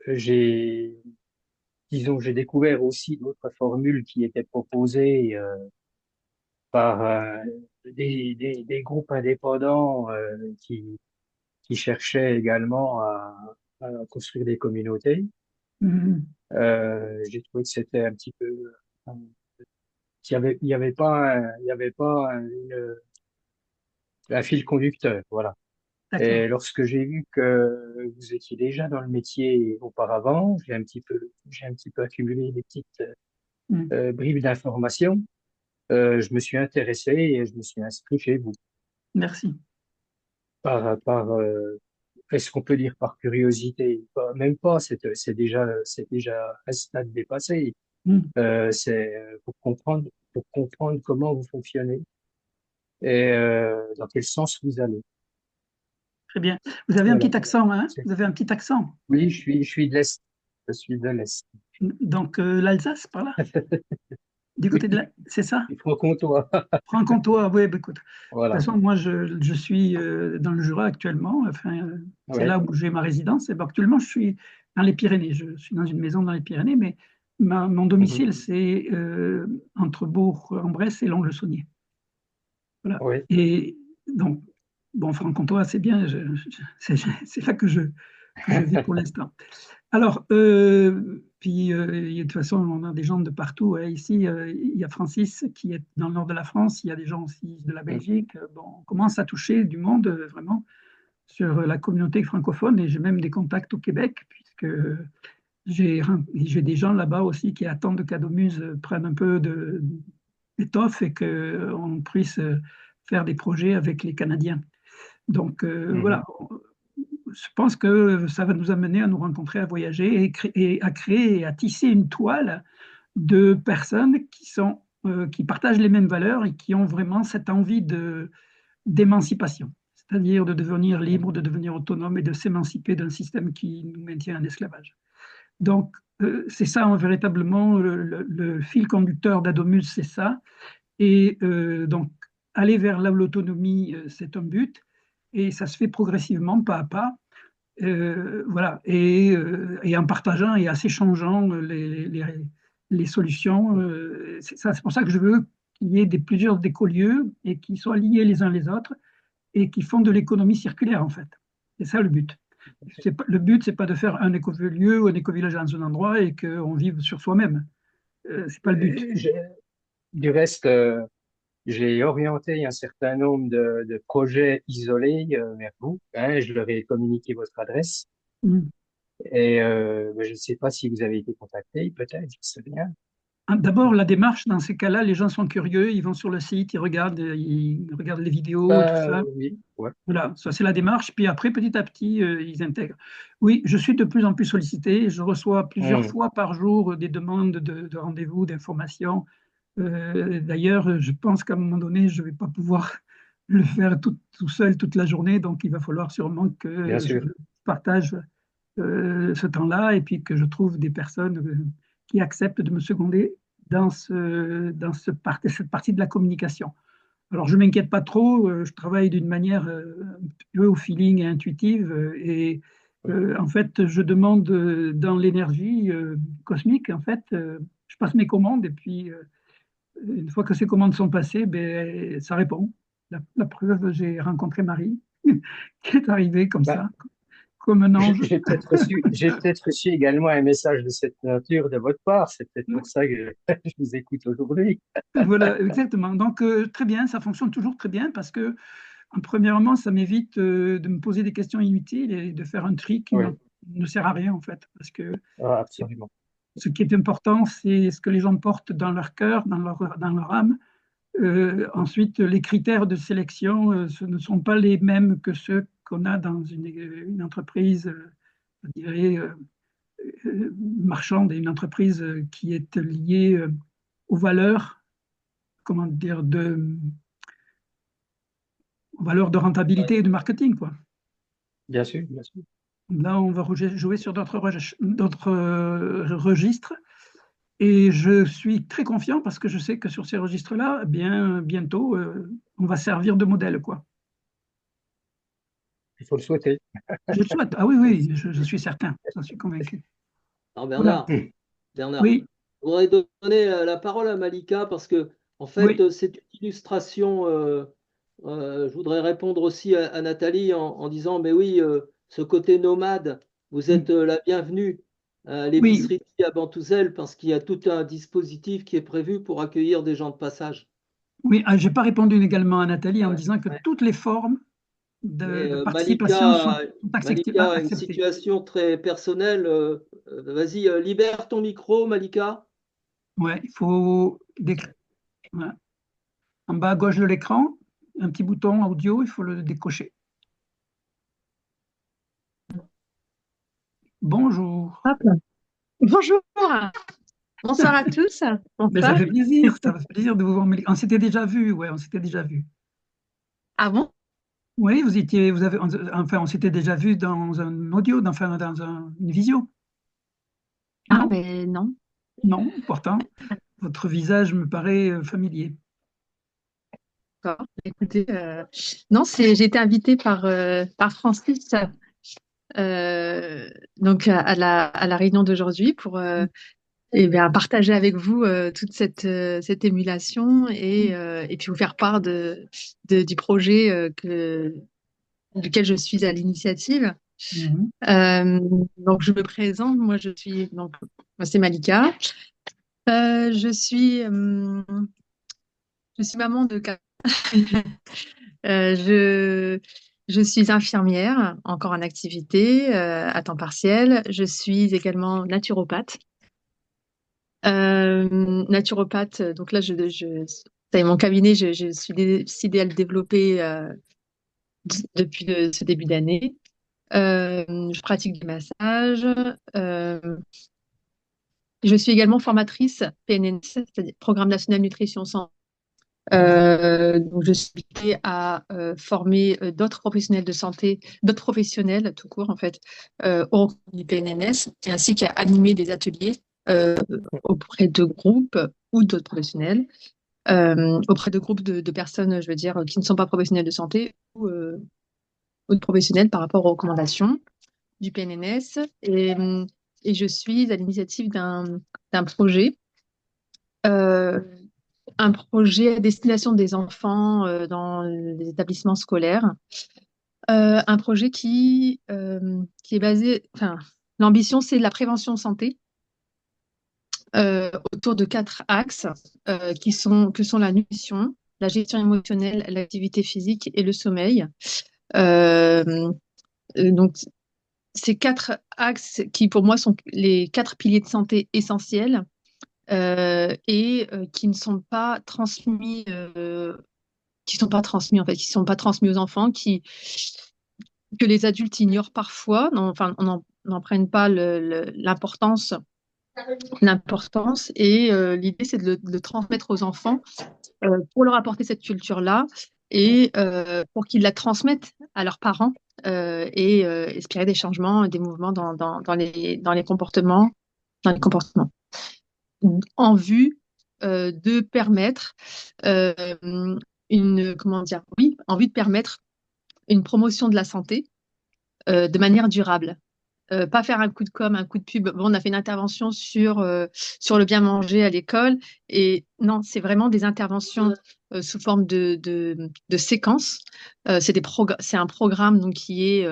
j'ai, disons, j'ai découvert aussi d'autres formules qui étaient proposées par des groupes indépendants qui cherchaient également à construire des communautés. Mhm. J'ai trouvé que c'était un petit peu, il y avait pas, il y avait pas un fil conducteur, voilà. D'accord. Et lorsque j'ai vu que vous étiez déjà dans le métier auparavant, j'ai un petit peu accumulé des petites Mhm. bribes d'informations. Je me suis intéressé et je me suis inscrit chez vous Merci. par est-ce qu'on peut dire par curiosité? Même pas, c'est déjà un stade dépassé. Mhm. C'est pour comprendre comment vous fonctionnez et dans quel sens vous allez. Très bien. Vous avez un Voilà. petit accent, hein? Vous avez un petit accent. Oui, je suis de l'Est. Je suis de l'Est. Donc, l'Alsace, par là? Du côté de Oui, là, c'est ça? franc-comtois. Franc-comtois, oui, bah, écoute. De toute Voilà. façon, moi, je suis dans le Jura actuellement. Enfin, c'est Ouais. là où j'ai ma résidence. Et ben, actuellement, je suis dans les Pyrénées. Je suis dans une maison dans les Pyrénées, mais mon domicile, Mhm. c'est entre Bourg-en-Bresse et Longles-Saunier. Voilà. Oui. Et donc, bon, franc-comtois, c'est bien. C'est là que que je vis pour l'instant. Alors, de toute façon, on a des gens de partout, hein. Ici, il y a Francis qui est dans le nord de la France, il y a des gens aussi de la Belgique. Bon, on commence à toucher du monde vraiment sur la communauté francophone et j'ai même des contacts au Québec, puisque j'ai des gens là-bas aussi qui attendent que Cadomuse prenne un peu d'étoffe et qu'on puisse faire des projets avec les Canadiens. Donc voilà, je pense que ça va nous amener à nous rencontrer, à voyager et à créer et à tisser une toile de personnes qui partagent les mêmes valeurs et qui ont vraiment cette envie d'émancipation, c'est-à-dire de devenir libre, de devenir autonome et de s'émanciper d'un système qui nous maintient en esclavage. Donc, c'est ça véritablement le fil conducteur d'Adomus, c'est ça. Et donc, aller vers l'autonomie, c'est un but, et ça se fait progressivement, pas à pas. Voilà, et en partageant et en s'échangeant les solutions. C'est pour ça que je veux qu'il y ait plusieurs écolieux et qui soient liés les uns les autres et qui font de l'économie circulaire, en fait. C'est ça le but. Le but, c'est pas de faire un écolieu ou un écovillage dans un endroit et qu'on vive sur soi-même. C'est pas le but. Du reste, j'ai orienté un certain nombre de projets isolés vers vous. Hein, je leur ai communiqué votre adresse. Mm. Et je ne sais pas si vous avez été contacté, peut-être, je sais bien. D'abord, la démarche, dans ces cas-là, les gens sont curieux, ils vont sur le site, ils regardent les vidéos, tout ça. Oui, ouais. Voilà, ça c'est la démarche. Puis après, petit à petit, ils intègrent. Oui, je suis de plus en plus sollicité. Je reçois plusieurs fois par jour des demandes de rendez-vous, d'informations. D'ailleurs, je pense qu'à un moment donné, je ne vais pas pouvoir le faire tout seul toute la journée. Donc, il va falloir sûrement Bien que je sûr. partage ce temps-là et puis que je trouve des personnes qui acceptent de me seconder dans cette partie de la communication. Alors, je ne m'inquiète pas trop, je travaille d'une manière un peu au feeling et intuitive, et en fait, je demande dans l'énergie cosmique, en fait, je passe mes commandes, et puis une fois que ces commandes sont passées, ben, ça répond. La preuve, j'ai rencontré Marie, qui est arrivée comme Bah, ça, comme un ange. j'ai peut-être reçu également un message de cette nature de votre part. C'est peut-être pour ça que je vous écoute aujourd'hui. Voilà, exactement. Donc, très bien, ça fonctionne toujours très bien parce que, premièrement, ça m'évite de me poser des questions inutiles et de faire un tri qui Oui, ne sert à rien, en fait. Parce que absolument. ce qui est important, c'est ce que les gens portent dans leur cœur, dans leur âme. Ensuite, les critères de sélection, ce ne sont pas les mêmes que ceux qu'on a dans une entreprise, je dirais, marchande et une entreprise qui est liée aux valeurs, comment dire, aux valeurs de rentabilité et de marketing, quoi. Bien sûr, bien sûr. Là, on va jouer sur d'autres registres. Et je suis très confiant parce que je sais que sur ces registres-là, eh bien, bientôt, on va servir de modèle, quoi. Il faut le souhaiter. Je le souhaite. Ah oui, oui, je suis certain. J'en suis convaincu. Alors Voilà. Bernard, Oui, je voudrais donner la parole à Malika parce que, en fait, oui. cette illustration, je voudrais répondre aussi à Nathalie en disant, mais oui, ce côté nomade, vous êtes la bienvenue à Oui, l'épicerie à Bantouzel parce qu'il y a tout un dispositif qui est prévu pour accueillir des gens de passage. oui. Ah, j'ai pas répondu également à Nathalie en Ouais, disant que ouais. toutes les formes Mais de participation Malika, sont Malika a une acceptées. situation très personnelle. Vas-y, libère ton micro, Malika. Ouais, il faut voilà. En bas à gauche de l'écran, un petit bouton audio, il faut le décocher. Bonjour. Hop. Bonjour, bonsoir à tous. Mais ça Bonsoir. fait plaisir, ça fait plaisir de vous voir. On s'était déjà vu, ouais, on s'était déjà vu. Ah bon? Oui, enfin, on s'était déjà vu dans un audio, enfin, dans une visio. Ah Non? ben non. Non, pourtant, votre visage me paraît familier. D'accord. Écoutez, non, j'ai été invitée par Francis donc à la réunion d'aujourd'hui pour eh bien, partager avec vous toute cette émulation et puis vous faire part du projet duquel je suis à l'initiative. Mhm. Donc, je me présente. Moi, c'est Malika. Je suis maman de quatre. Euh, je, je suis infirmière, encore en activité, à temps partiel. Je suis également naturopathe. Naturopathe, donc là, ça y est, mon cabinet, je suis décidée à le développer depuis ce début d'année. Je pratique du massage. Euh, je suis également formatrice PNNS, c'est-à-dire Programme National Nutrition Santé. Donc je suis invitée à former d'autres professionnels de santé, d'autres professionnels tout court en fait, au du PNNS, et ainsi qu'à animer des ateliers euh, auprès de groupes ou d'autres professionnels, auprès de groupes de personnes, je veux dire, qui ne sont pas professionnels de santé ou de professionnels par rapport aux recommandations du PNNS. Et je suis à l'initiative d'un projet. Euh, un projet à destination des enfants dans les établissements scolaires. Un projet qui est basé, enfin, l'ambition, c'est la prévention santé autour de 4 axes que sont la nutrition, la gestion émotionnelle, l'activité physique et le sommeil. Euh, donc, ces 4 axes qui, pour moi, sont les 4 piliers de santé essentiels et qui ne sont pas transmis en fait, qui sont pas transmis aux enfants, que les adultes ignorent parfois, non, enfin, on n'en prenne pas l'importance. Et l'idée, c'est de le transmettre aux enfants pour leur apporter cette culture-là et pour qu'ils la transmettent à leurs parents et inspirer des changements, des mouvements dans les comportements, en vue de permettre euh, comment dire, oui, en vue de permettre une promotion de la santé de manière durable. Pas faire un coup de com, un coup de pub. Bon, on a fait une intervention sur le bien manger à l'école. Et non, c'est vraiment des interventions sous forme de séquences. C'est un programme donc, qui est,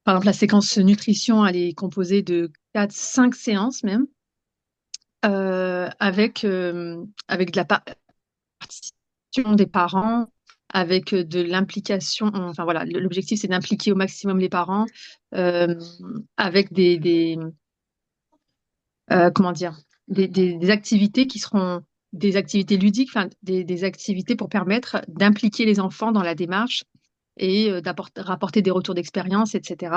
par exemple, la séquence nutrition, elle est composée de 4, 5 séances même, avec de la participation des parents, avec de l'implication. Enfin voilà, l'objectif c'est d'impliquer au maximum les parents euh, avec comment dire, des activités qui seront des activités ludiques, enfin des activités pour permettre d'impliquer les enfants dans la démarche et rapporter des retours d'expérience, etc.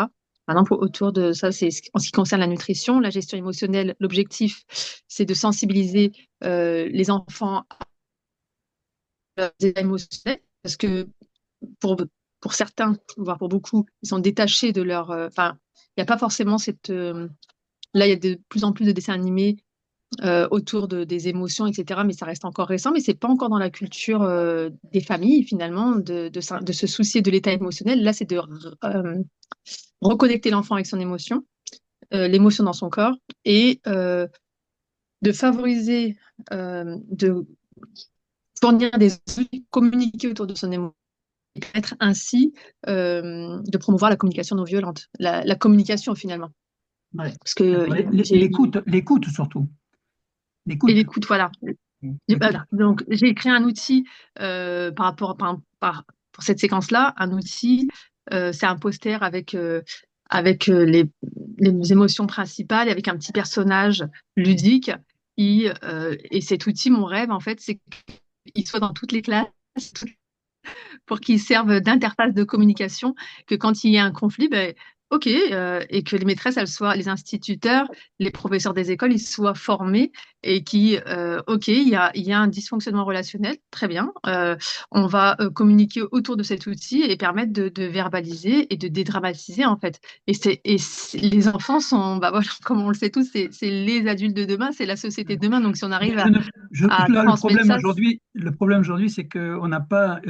Par exemple, autour de ça, c'est en ce qui concerne la nutrition, la gestion émotionnelle. L'objectif, c'est de sensibiliser les enfants leurs états émotionnels, parce que pour, pour certains, voire pour beaucoup, ils sont détachés de leur. Enfin, il n'y a pas forcément cette. Là, il y a de plus en plus de dessins animés autour des émotions, etc. Mais ça reste encore récent, mais c'est pas encore dans la culture des familles, finalement, de se soucier de l'état émotionnel. Là, c'est de reconnecter l'enfant avec son émotion, l'émotion dans son corps, et de favoriser, de fournir des outils, communiquer autour de son émotion et permettre ainsi de promouvoir la communication non violente, la communication finalement. Ouais. Parce que L'écoute surtout. et L'écoute. l'écoute, voilà. Voilà. Donc j'ai créé un outil pour cette séquence-là, un outil, c'est un poster avec les émotions principales et avec un petit personnage ludique. Et cet outil, mon rêve, en fait, c'est qu'il soit dans toutes les classes, pour qu'ils servent d'interface de communication, que quand il y a un conflit, ben, OK, et que les maîtresses, les instituteurs, les professeurs des écoles, ils soient formés et OK, il y a un dysfonctionnement relationnel, très bien. On va communiquer autour de cet outil et permettre de verbaliser et de dédramatiser, en fait. Les enfants sont, bah voilà, comme on le sait tous, c'est les adultes de demain, c'est la société de demain. Donc, si on arrive à Là, transmettre ça, le problème aujourd'hui, c'est qu'on n'a pas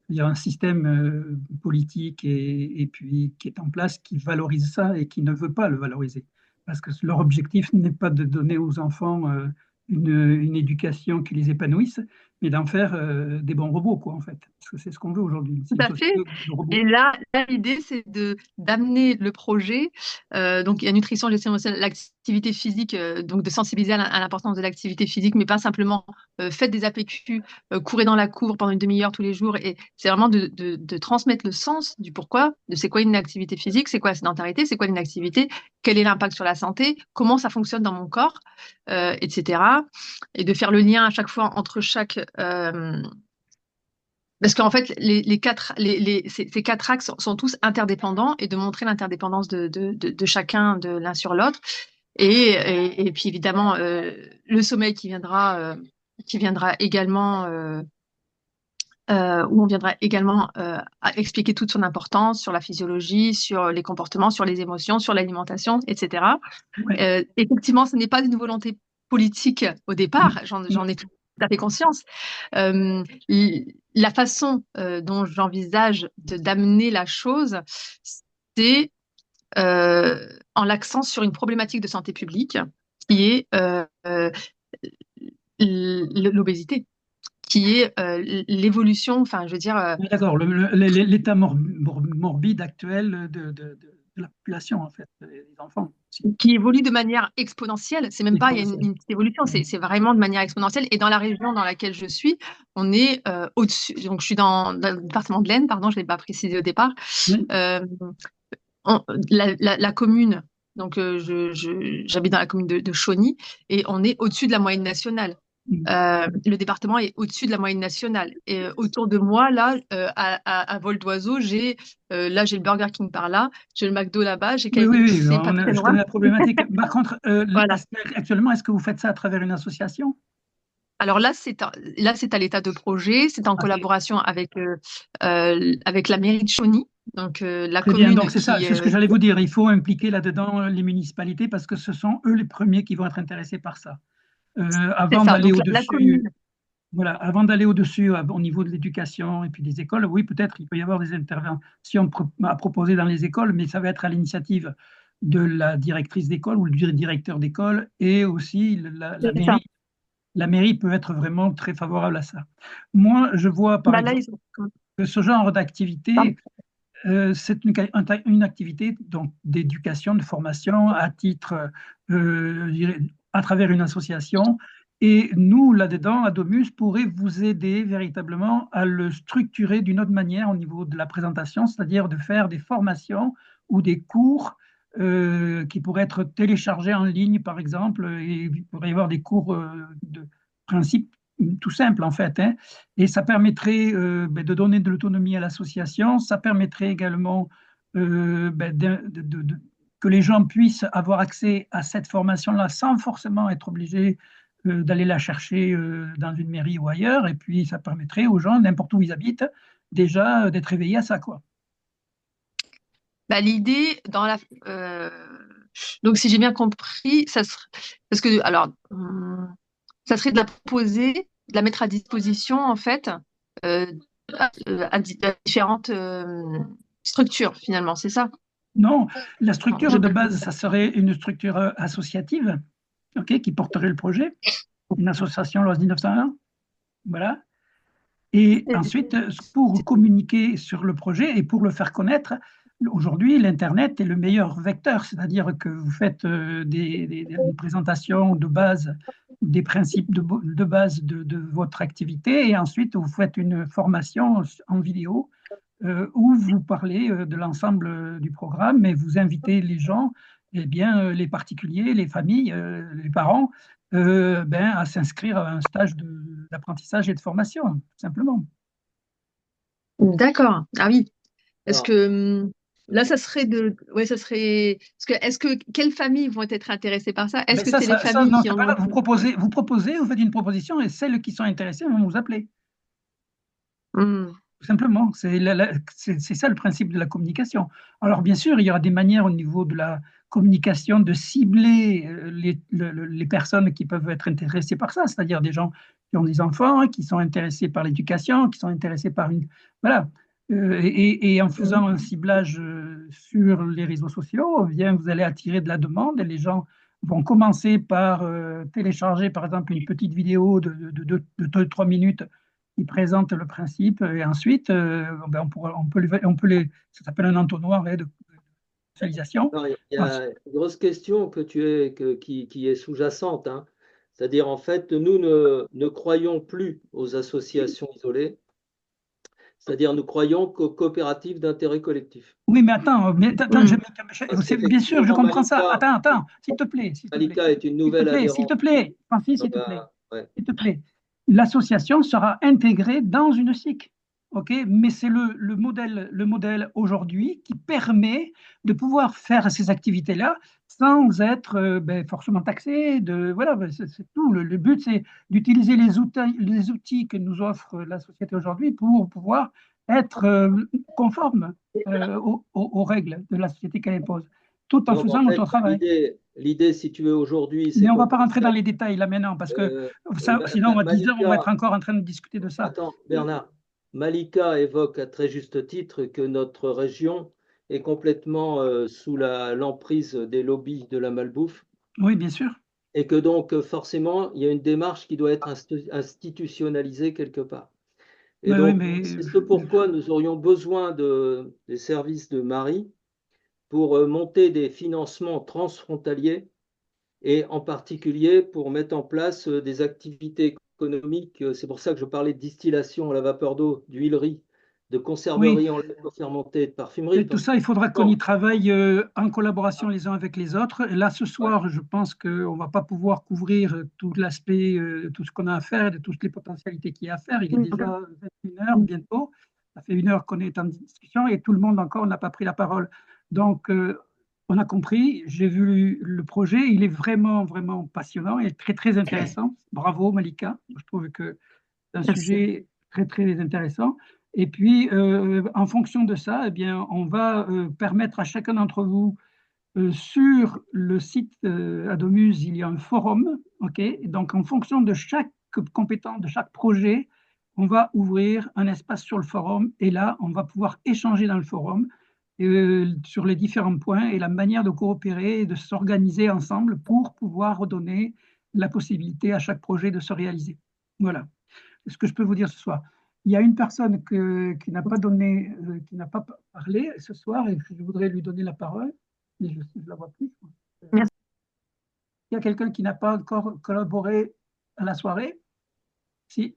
il y a un système politique et puis qui est en place qui valorise ça et qui ne veut pas le valoriser. Parce que leur objectif n'est pas de donner aux enfants une éducation qui les épanouisse, et d'en faire des bons robots, quoi, en fait. Parce que c'est ce qu'on veut aujourd'hui. C'est Tout une à fait. société de robots. Et là, l'idée, c'est d'amener le projet. Donc, il y a nutrition, gestion émotionnelle, l'activité physique, donc de sensibiliser à l'importance de l'activité physique, mais pas simplement faites des APQ, courez dans la cour pendant une demi-heure tous les jours. Et c'est vraiment de transmettre le sens du pourquoi, de c'est quoi une activité physique, c'est quoi la sédentarité, c'est quoi l'inactivité, quel est l'impact sur la santé, comment ça fonctionne dans mon corps, etc. Et de faire le lien à chaque fois entre chaque parce qu'en fait, ces quatre axes sont tous interdépendants et de montrer l'interdépendance de chacun de l'un sur l'autre. Et puis évidemment, le sommeil qui viendra également, où on viendra également à expliquer toute son importance sur la physiologie, sur les comportements, sur les émotions, sur l'alimentation, etc. Ouais. Effectivement, ce n'est pas une volonté politique au départ, j'en ai tout à fait conscience. La façon dont j'envisage d'amener la chose, c'est en l'accent sur une problématique de santé publique qui est l'obésité, qui est l'évolution, enfin, je veux dire, Oui, d'accord, l'état morbide actuel de la population, en fait, des enfants aussi. qui évolue de manière exponentielle. C'est même pas il y a Exponentielle. une petite évolution, c'est vraiment de manière exponentielle. Et dans la région dans laquelle je suis, on est au-dessus. Donc, je suis dans le département de l'Aisne, pardon, je ne l'ai pas précisé au départ. Oui. Euh, la commune, donc j'habite dans la commune de Chauny, et on est au-dessus de la moyenne nationale. Le département est au-dessus de la moyenne nationale. Et autour de moi, là, à vol d'oiseau, j'ai le Burger King par là, j'ai le McDo là-bas, j'ai Oui, KFC pas très je loin. connais la problématique. Par contre, Voilà. actuellement, est-ce que vous faites ça à travers une association? Alors là, c'est à l'état de projet, c'est en Ok. collaboration avec la mairie de Chauny, donc la Très bien, commune donc c'est ça, c'est ce que j'allais vous dire. Il faut impliquer là-dedans les municipalités parce que ce sont eux les premiers qui vont être intéressés par ça. c'est Avant ça. d'aller Donc la au-dessus, commune, voilà, avant d'aller au-dessus au niveau de l'éducation et puis des écoles, oui, peut-être il peut y avoir des interventions à proposer dans les écoles, mais ça va être à l'initiative de la directrice d'école ou du directeur d'école et aussi la c'est ça. mairie. La mairie peut être vraiment très favorable à ça. Moi, je vois par Bah là, exemple ils ont... que ce genre Pardon. d'activité, c'est une activité donc d'éducation, de formation à titre, je dirais, à travers une association. Et nous, là-dedans, à Domus, pourrait vous aider véritablement à le structurer d'une autre manière au niveau de la présentation, c'est-à-dire de faire des formations ou des cours qui pourraient être téléchargés en ligne, par exemple, et il pourrait y avoir des cours de principe tout simple, en fait, hein. Et ça permettrait de donner de l'autonomie à l'association. Ça permettrait également que les gens puissent avoir accès à cette formation-là sans forcément être obligés d'aller la chercher dans une mairie ou ailleurs. Et puis, ça permettrait aux gens, n'importe où ils habitent, déjà d'être éveillés à ça, quoi. Bah, l'idée donc si j'ai bien compris, parce que alors ça serait de la proposer, de la mettre à disposition en fait euh, à différentes structures finalement, c'est ça? Non, la Non, structure j'ai de pas base, compris. ça serait une structure associative, ok, qui porterait le projet, une association loi 1901, voilà. Et ensuite, pour communiquer sur le projet et pour le faire connaître, aujourd'hui, l'Internet est le meilleur vecteur, c'est-à-dire que vous faites des présentations de base, des principes de base de votre activité, et ensuite vous faites une formation en vidéo où vous parlez de l'ensemble du programme et vous invitez les gens, eh bien, les particuliers, les familles, les parents, à s'inscrire à un stage d'apprentissage et de formation, tout simplement. D'accord. Ah oui. Est-ce Alors, que là, ça serait ouais, ça serait. Quelles familles vont être intéressées par ça? Est-ce Mais que c'est les familles non, qui c'est en pas ont? grave. Vous faites une proposition et celles qui sont intéressées vont vous appeler. Hmm. Tout simplement, c'est ça le principe de la communication. Alors bien sûr, il y aura des manières au niveau de la communication de cibler les personnes qui peuvent être intéressées par ça, c'est-à-dire des gens qui ont des enfants, hein, qui sont intéressés par l'éducation, qui sont intéressés par une... Voilà. Et en faisant un ciblage sur les réseaux sociaux, eh bien, vous allez attirer de la demande et les gens vont commencer par télécharger, par exemple, une petite vidéo de 2-3 minutes qui présente le principe, et ensuite, ben, on peut ça s'appelle un entonnoir de spécialisation. Non, il y a une grosse question qui est sous-jacente, hein. C'est-à-dire, en fait, nous ne croyons plus aux associations isolées, c'est-à-dire nous croyons qu'aux coopératives d'intérêt collectif. Oui, mais attends, bien sûr, je comprends ça. Malika, Attends, s'il te plaît. Malika est une nouvelle adhérente. S'il te plaît, Francis, s'il te plaît. Ouais. S'il te plaît. L'association sera intégrée dans une SIC. OK, mais c'est le modèle aujourd'hui qui permet de pouvoir faire ces activités-là sans être forcément taxé. Voilà, c'est tout. Le but, c'est d'utiliser les outils que nous offre la société aujourd'hui pour pouvoir être conforme aux règles de la société qu'elle impose, tout en faisant notre travail. L'idée, si tu veux, aujourd'hui, c'est. Mais on ne va pas rentrer dans les détails là maintenant, parce que sinon, à 10 heures, on va être encore en train de discuter de ça. Attends, Bernard. Malika évoque à très juste titre que notre région est complètement sous l'emprise des lobbies de la malbouffe. Oui, bien sûr. Et que donc, forcément, il y a une démarche qui doit être institutionnalisée quelque part. Et donc, c'est ce pourquoi nous aurions besoin des services de Marie pour monter des financements transfrontaliers et en particulier pour mettre en place des activités économiques. C'est pour ça que je parlais de distillation à la vapeur d'eau, d'huilerie, de conserverie en lait fermenté, de parfumerie. Et tout ça, il faudra qu'on y travaille en collaboration les uns avec les autres. Et là, ce soir, je pense qu'on ne va pas pouvoir couvrir tout l'aspect, tout ce qu'on a à faire, de toutes les potentialités qu'il y a à faire. Il est déjà 21h bientôt. Ça fait 1 heure qu'on est en discussion et tout le monde encore n'a pas pris la parole. Donc, on a compris, j'ai vu le projet, il est vraiment, vraiment passionnant et très, très intéressant. Bravo, Malika. Je trouve que c'est un sujet très, très intéressant. Et puis, en fonction de ça, eh bien, on va permettre à chacun d'entre vous, sur le site Adomuse, il y a un forum. Okay, donc, en fonction de chaque compétence, de chaque projet, on va ouvrir un espace sur le forum. Et là, on va pouvoir échanger dans le forum sur les différents points et la manière de coopérer et de s'organiser ensemble pour pouvoir redonner la possibilité à chaque projet de se réaliser. Voilà ce que je peux vous dire ce soir. Il y a une personne qui n'a pas parlé ce soir et je voudrais lui donner la parole, mais je ne la vois plus. Merci. Il y a quelqu'un qui n'a pas encore collaboré à la soirée? Si.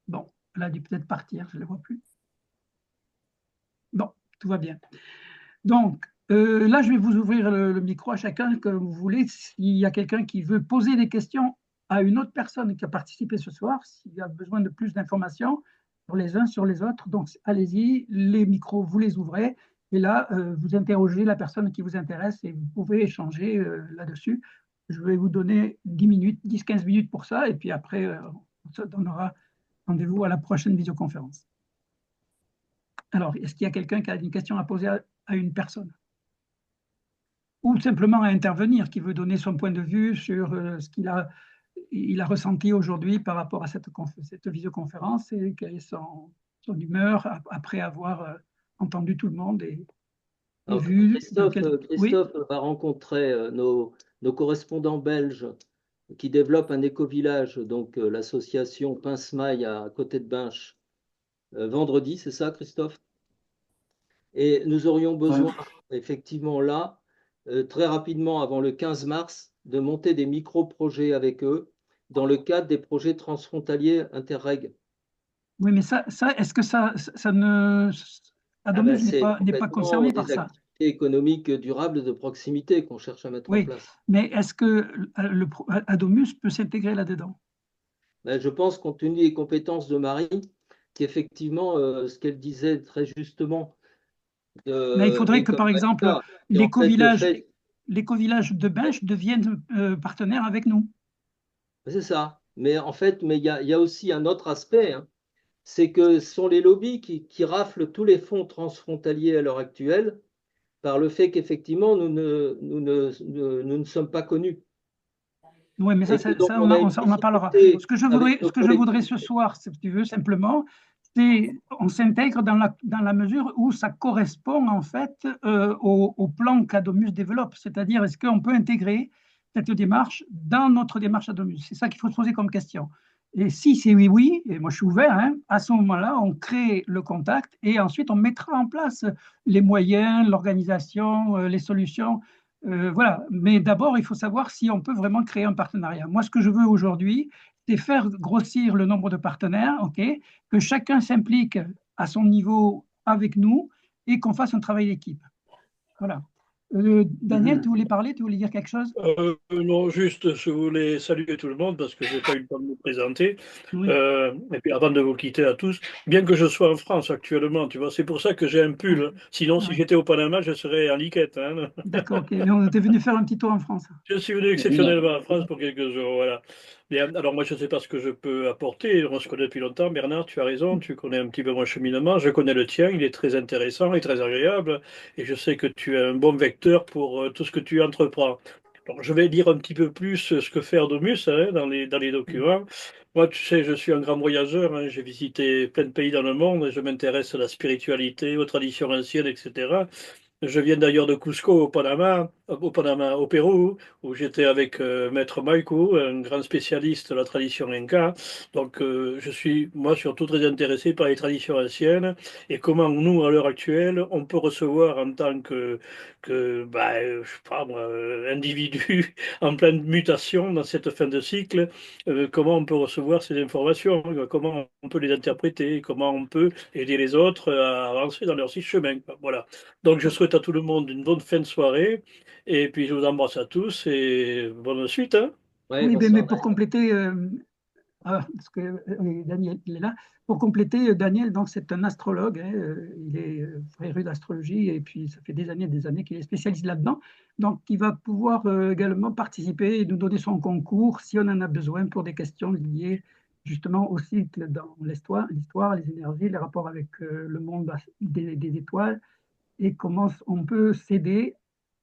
Bon, elle a dû peut-être partir, je ne la vois plus. Bon, tout va bien. Donc, là, je vais vous ouvrir le micro à chacun que vous voulez. S'il y a quelqu'un qui veut poser des questions à une autre personne qui a participé ce soir, s'il y a besoin de plus d'informations sur les uns, sur les autres, donc allez-y, les micros, vous les ouvrez, et là, vous interrogez la personne qui vous intéresse et vous pouvez échanger là-dessus. Je vais vous donner 10-15 minutes pour ça, et puis après, on se donnera rendez-vous à la prochaine visioconférence. Alors, est-ce qu'il y a quelqu'un qui a une question à poser à une personne? Ou simplement à intervenir, qui veut donner son point de vue sur ce qu'il a ressenti aujourd'hui par rapport à cette visioconférence et quelle est son humeur après avoir entendu tout le monde et vu. Christophe va rencontrer nos correspondants belges qui développent un éco-village, donc l'association Pince-Maille à côté de Binche, vendredi, c'est ça, Christophe? Et nous aurions besoin, effectivement, là, très rapidement, avant le 15 mars, de monter des micro-projets avec eux dans le cadre des projets transfrontaliers Interreg. Oui, mais ça est-ce que ça ne... Adomuse n'est pas concerné par ça. Activités économiques durables de proximité qu'on cherche à mettre en place. Mais est-ce que Adomuse peut s'intégrer là-dedans? Je pense, compte tenu des compétences de Marie, qu'effectivement, ce qu'elle disait très justement. Mais il faudrait que, par exemple, l'éco-village de Binche devienne partenaire avec nous. C'est ça. Mais en fait, il y a aussi un autre aspect, hein. C'est que ce sont les lobbies qui raflent tous les fonds transfrontaliers à l'heure actuelle par le fait qu'effectivement, nous ne sommes pas connus. Oui, mais ça on en parlera. Ce que je voudrais ce soir, si tu veux, simplement, c'est on s'intègre dans la mesure où ça correspond en fait au plan qu'Adomuse développe. C'est-à-dire, est-ce qu'on peut intégrer cette démarche dans notre démarche à Domus? C'est ça qu'il faut se poser comme question. Et si c'est oui, oui, et moi je suis ouvert, hein, à ce moment-là, on crée le contact et ensuite on mettra en place les moyens, l'organisation, les solutions. Voilà. Mais d'abord, il faut savoir si on peut vraiment créer un partenariat. Moi, ce que je veux aujourd'hui, c'est faire grossir le nombre de partenaires, ok, que chacun s'implique à son niveau avec nous et qu'on fasse un travail d'équipe. Voilà. Daniel, tu voulais parler, tu voulais dire quelque chose? Non, juste, je voulais saluer tout le monde parce que je n'ai pas eu le temps de me présenter. Oui. Et puis avant de vous quitter à tous, bien que je sois en France actuellement, tu vois, c'est pour ça que j'ai un pull. Sinon, si Ouais. j'étais au Panama, je serais en liquette, hein. D'accord, ok. Mais on était venu faire un petit tour en France. Je suis venu exceptionnellement en France pour quelques jours, voilà. Bien, alors moi, je ne sais pas ce que je peux apporter. On se connaît depuis longtemps. Bernard, tu as raison, tu connais un petit peu mon cheminement. Je connais le tien, il est très intéressant et très agréable. Et je sais que tu es un bon vecteur pour tout ce que tu entreprends. Alors, je vais lire un petit peu plus ce que fait Ardomus, hein, dans les documents. Moi, tu sais, je suis un grand voyageur, hein. J'ai visité plein de pays dans le monde et je m'intéresse à la spiritualité, aux traditions anciennes, etc. Je viens d'ailleurs de Cusco, au Pérou, où j'étais avec Maître Maïkou, un grand spécialiste de la tradition inca. Donc, je suis, moi, surtout très intéressé par les traditions anciennes et comment nous, à l'heure actuelle, on peut recevoir en tant je sais pas moi, individu en pleine mutation dans cette fin de cycle, comment on peut recevoir ces informations, comment on peut les interpréter, comment on peut aider les autres à avancer dans leur six chemin. Voilà. Donc, je souhaite à tout le monde une bonne fin de soirée. Et puis, je vous embrasse à tous et bonne suite, hein. Ouais, Oui, mais bonsoir. pour compléter, parce que Daniel il est là, pour compléter, Daniel, donc c'est un astrologue, hein, il est féru d'astrologie et puis ça fait des années qu'il est spécialiste là-dedans. Donc, il va pouvoir également participer et nous donner son concours si on en a besoin pour des questions liées justement au cycle dans l'histoire, les énergies, les rapports avec le monde des étoiles et comment on peut s'aider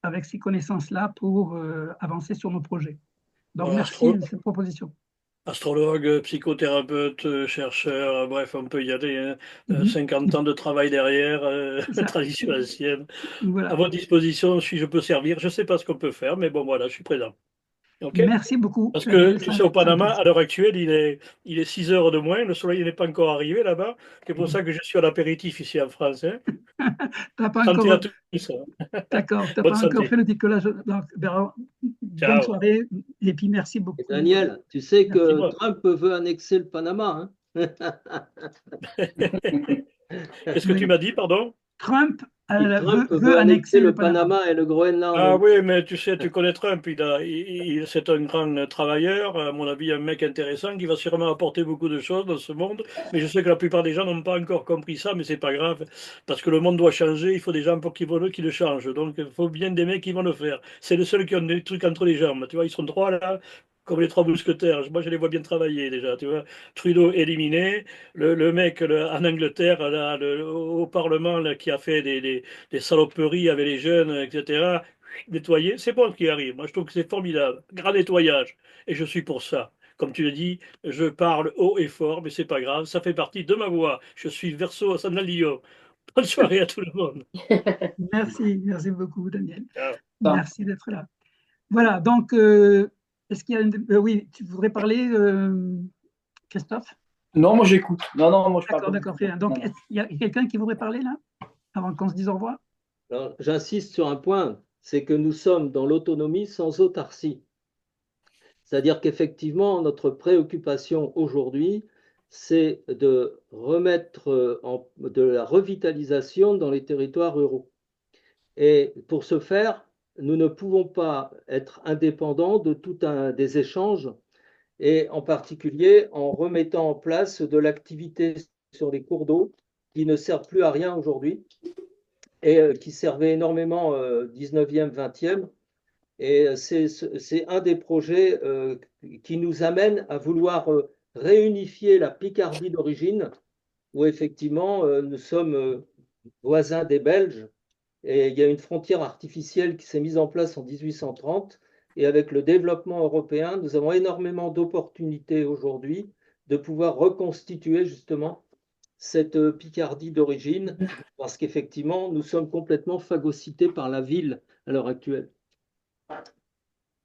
avec ces connaissances-là pour avancer sur nos projets. Donc, Voilà, merci de cette proposition. astrologue, psychothérapeute, chercheur, bref, on peut y aller, hein. Mhm. 50 ans de travail derrière, C'est ça. tradition ancienne. À Voilà. votre disposition, si je peux servir. Je ne sais pas ce qu'on peut faire, mais bon, voilà, je suis présent. OK? Merci beaucoup, Parce que, Daniel. tu sais, au Ça me Panama, plaisir. à l'heure actuelle, il est 6 heures de moins, le soleil n'est pas encore arrivé là-bas. C'est pour ça que je suis à l'apéritif ici en France, hein. T'as pas Santé encore, à tous, hein. d'accord, t'as Bonne pas encore fait santé. le décollage. Donc, ben, bonne Ciao. soirée et puis merci Et beaucoup. Daniel, tu sais Merci. que Dis-moi. Trump veut annexer le Panama, hein? Qu'est-ce que tu Oui. m'as dit, pardon? Trump Trump veut veut annexer annexer le le Panama. Panama et le Ah Groenland. oui, mais tu sais, tu connais Trump, c'est un grand travailleur, à mon avis, un mec intéressant qui va sûrement apporter beaucoup de choses dans ce monde. Mais je sais que la plupart des gens n'ont pas encore compris ça, mais c'est pas grave, parce que le monde doit changer, il faut des gens pour qui le changent. Donc il faut bien des mecs qui vont le faire. C'est le seul qui ont des trucs entre les jambes. Tu vois, ils sont trois là, comme les trois mousquetaires. Moi, je les vois bien travailler déjà. Tu vois, Trudeau éliminé, le mec en Angleterre, là, au Parlement, là, qui a fait des saloperies avec les jeunes, etc. Nettoyer, c'est bon ce qui arrive. Moi, je trouve que c'est formidable. Grand nettoyage. Et je suis pour ça. Comme tu le dis, je parle haut et fort, mais c'est pas grave. Ça fait partie de ma voix. Je suis Verseau Ascendant Lion. Bonne soirée à tout le monde. Merci beaucoup, Daniel. Ciao. Merci d'être là. Voilà, donc, est-ce qu'il y a oui, tu voudrais parler, Christophe? Non, moi j'écoute. Non, moi je parle pas D'accord, beaucoup. très bien. Donc, Non. est-ce qu'il y a quelqu'un qui voudrait parler là, avant qu'on se dise au revoir? Alors, j'insiste sur un point, c'est que nous sommes dans l'autonomie sans autarcie. C'est-à-dire qu'effectivement, notre préoccupation aujourd'hui, c'est de remettre de la revitalisation dans les territoires ruraux. Et pour ce faire, nous ne pouvons pas être indépendants de des échanges, et en particulier en remettant en place de l'activité sur les cours d'eau qui ne servent plus à rien aujourd'hui et qui servaient énormément 19e, 20e. Et c'est un des projets qui nous amène à vouloir réunifier la Picardie d'origine, où effectivement nous sommes voisins des Belges, et il y a une frontière artificielle qui s'est mise en place en 1830. Et avec le développement européen, nous avons énormément d'opportunités aujourd'hui de pouvoir reconstituer justement cette Picardie d'origine, parce qu'effectivement, nous sommes complètement phagocytés par la ville à l'heure actuelle.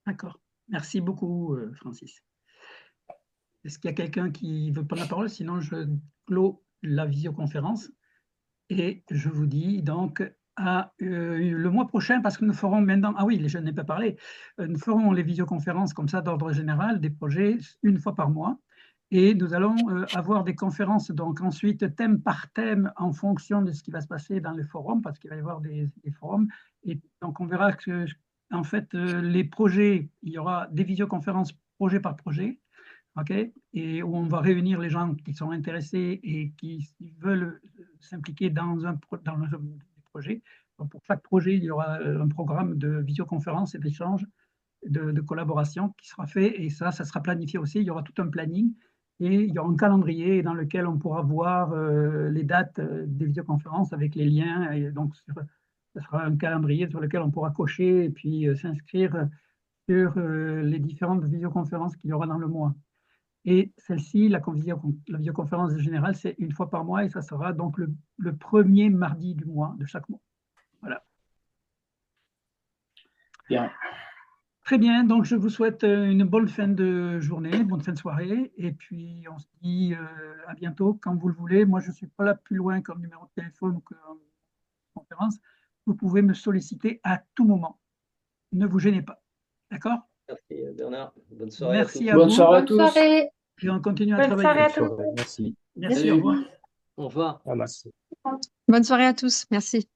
D'accord. Merci beaucoup, Francis. Est-ce qu'il y a quelqu'un qui veut prendre la parole? Sinon, je clôt la visioconférence. Et je vous dis donc à le mois prochain, parce que nous ferons maintenant, ah oui, je n'ai pas parlé, nous ferons les visioconférences comme ça d'ordre général, des projets, une fois par mois. Et nous allons avoir des conférences, donc ensuite, thème par thème, en fonction de ce qui va se passer dans les forums, parce qu'il va y avoir des forums. Et donc, on verra que, en fait, les projets, il y aura des visioconférences projet par projet, OK, et où on va réunir les gens qui sont intéressés et qui veulent s'impliquer dans le projet. Donc, pour chaque projet, il y aura un programme de visioconférence et d'échange, de collaboration qui sera fait, et ça sera planifié aussi. Il y aura tout un planning et il y aura un calendrier dans lequel on pourra voir les dates des visioconférences avec les liens. Et donc, ce sera un calendrier sur lequel on pourra cocher et puis s'inscrire sur les différentes visioconférences qu'il y aura dans le mois. Et celle-ci, la visioconférence générale, c'est une fois par mois et ça sera donc le premier mardi du mois, de chaque mois. Voilà. Bien. Très bien, donc je vous souhaite une bonne fin de journée, bonne fin de soirée, et puis on se dit à bientôt quand vous le voulez. Moi, je ne suis pas là plus loin comme numéro de téléphone ou comme conférence. Vous pouvez me solliciter à tout moment. Ne vous gênez pas. D'accord? Merci Bernard. Bonne soirée Merci à à tous. vous. Bonne soirée à tous. Bonne soirée. Et on continue à Bonne travailler. soirée à Bonne tous. soirée. Merci. Merci, Salut. au revoir. Au revoir. Ah, merci. Bonne soirée à tous. Merci.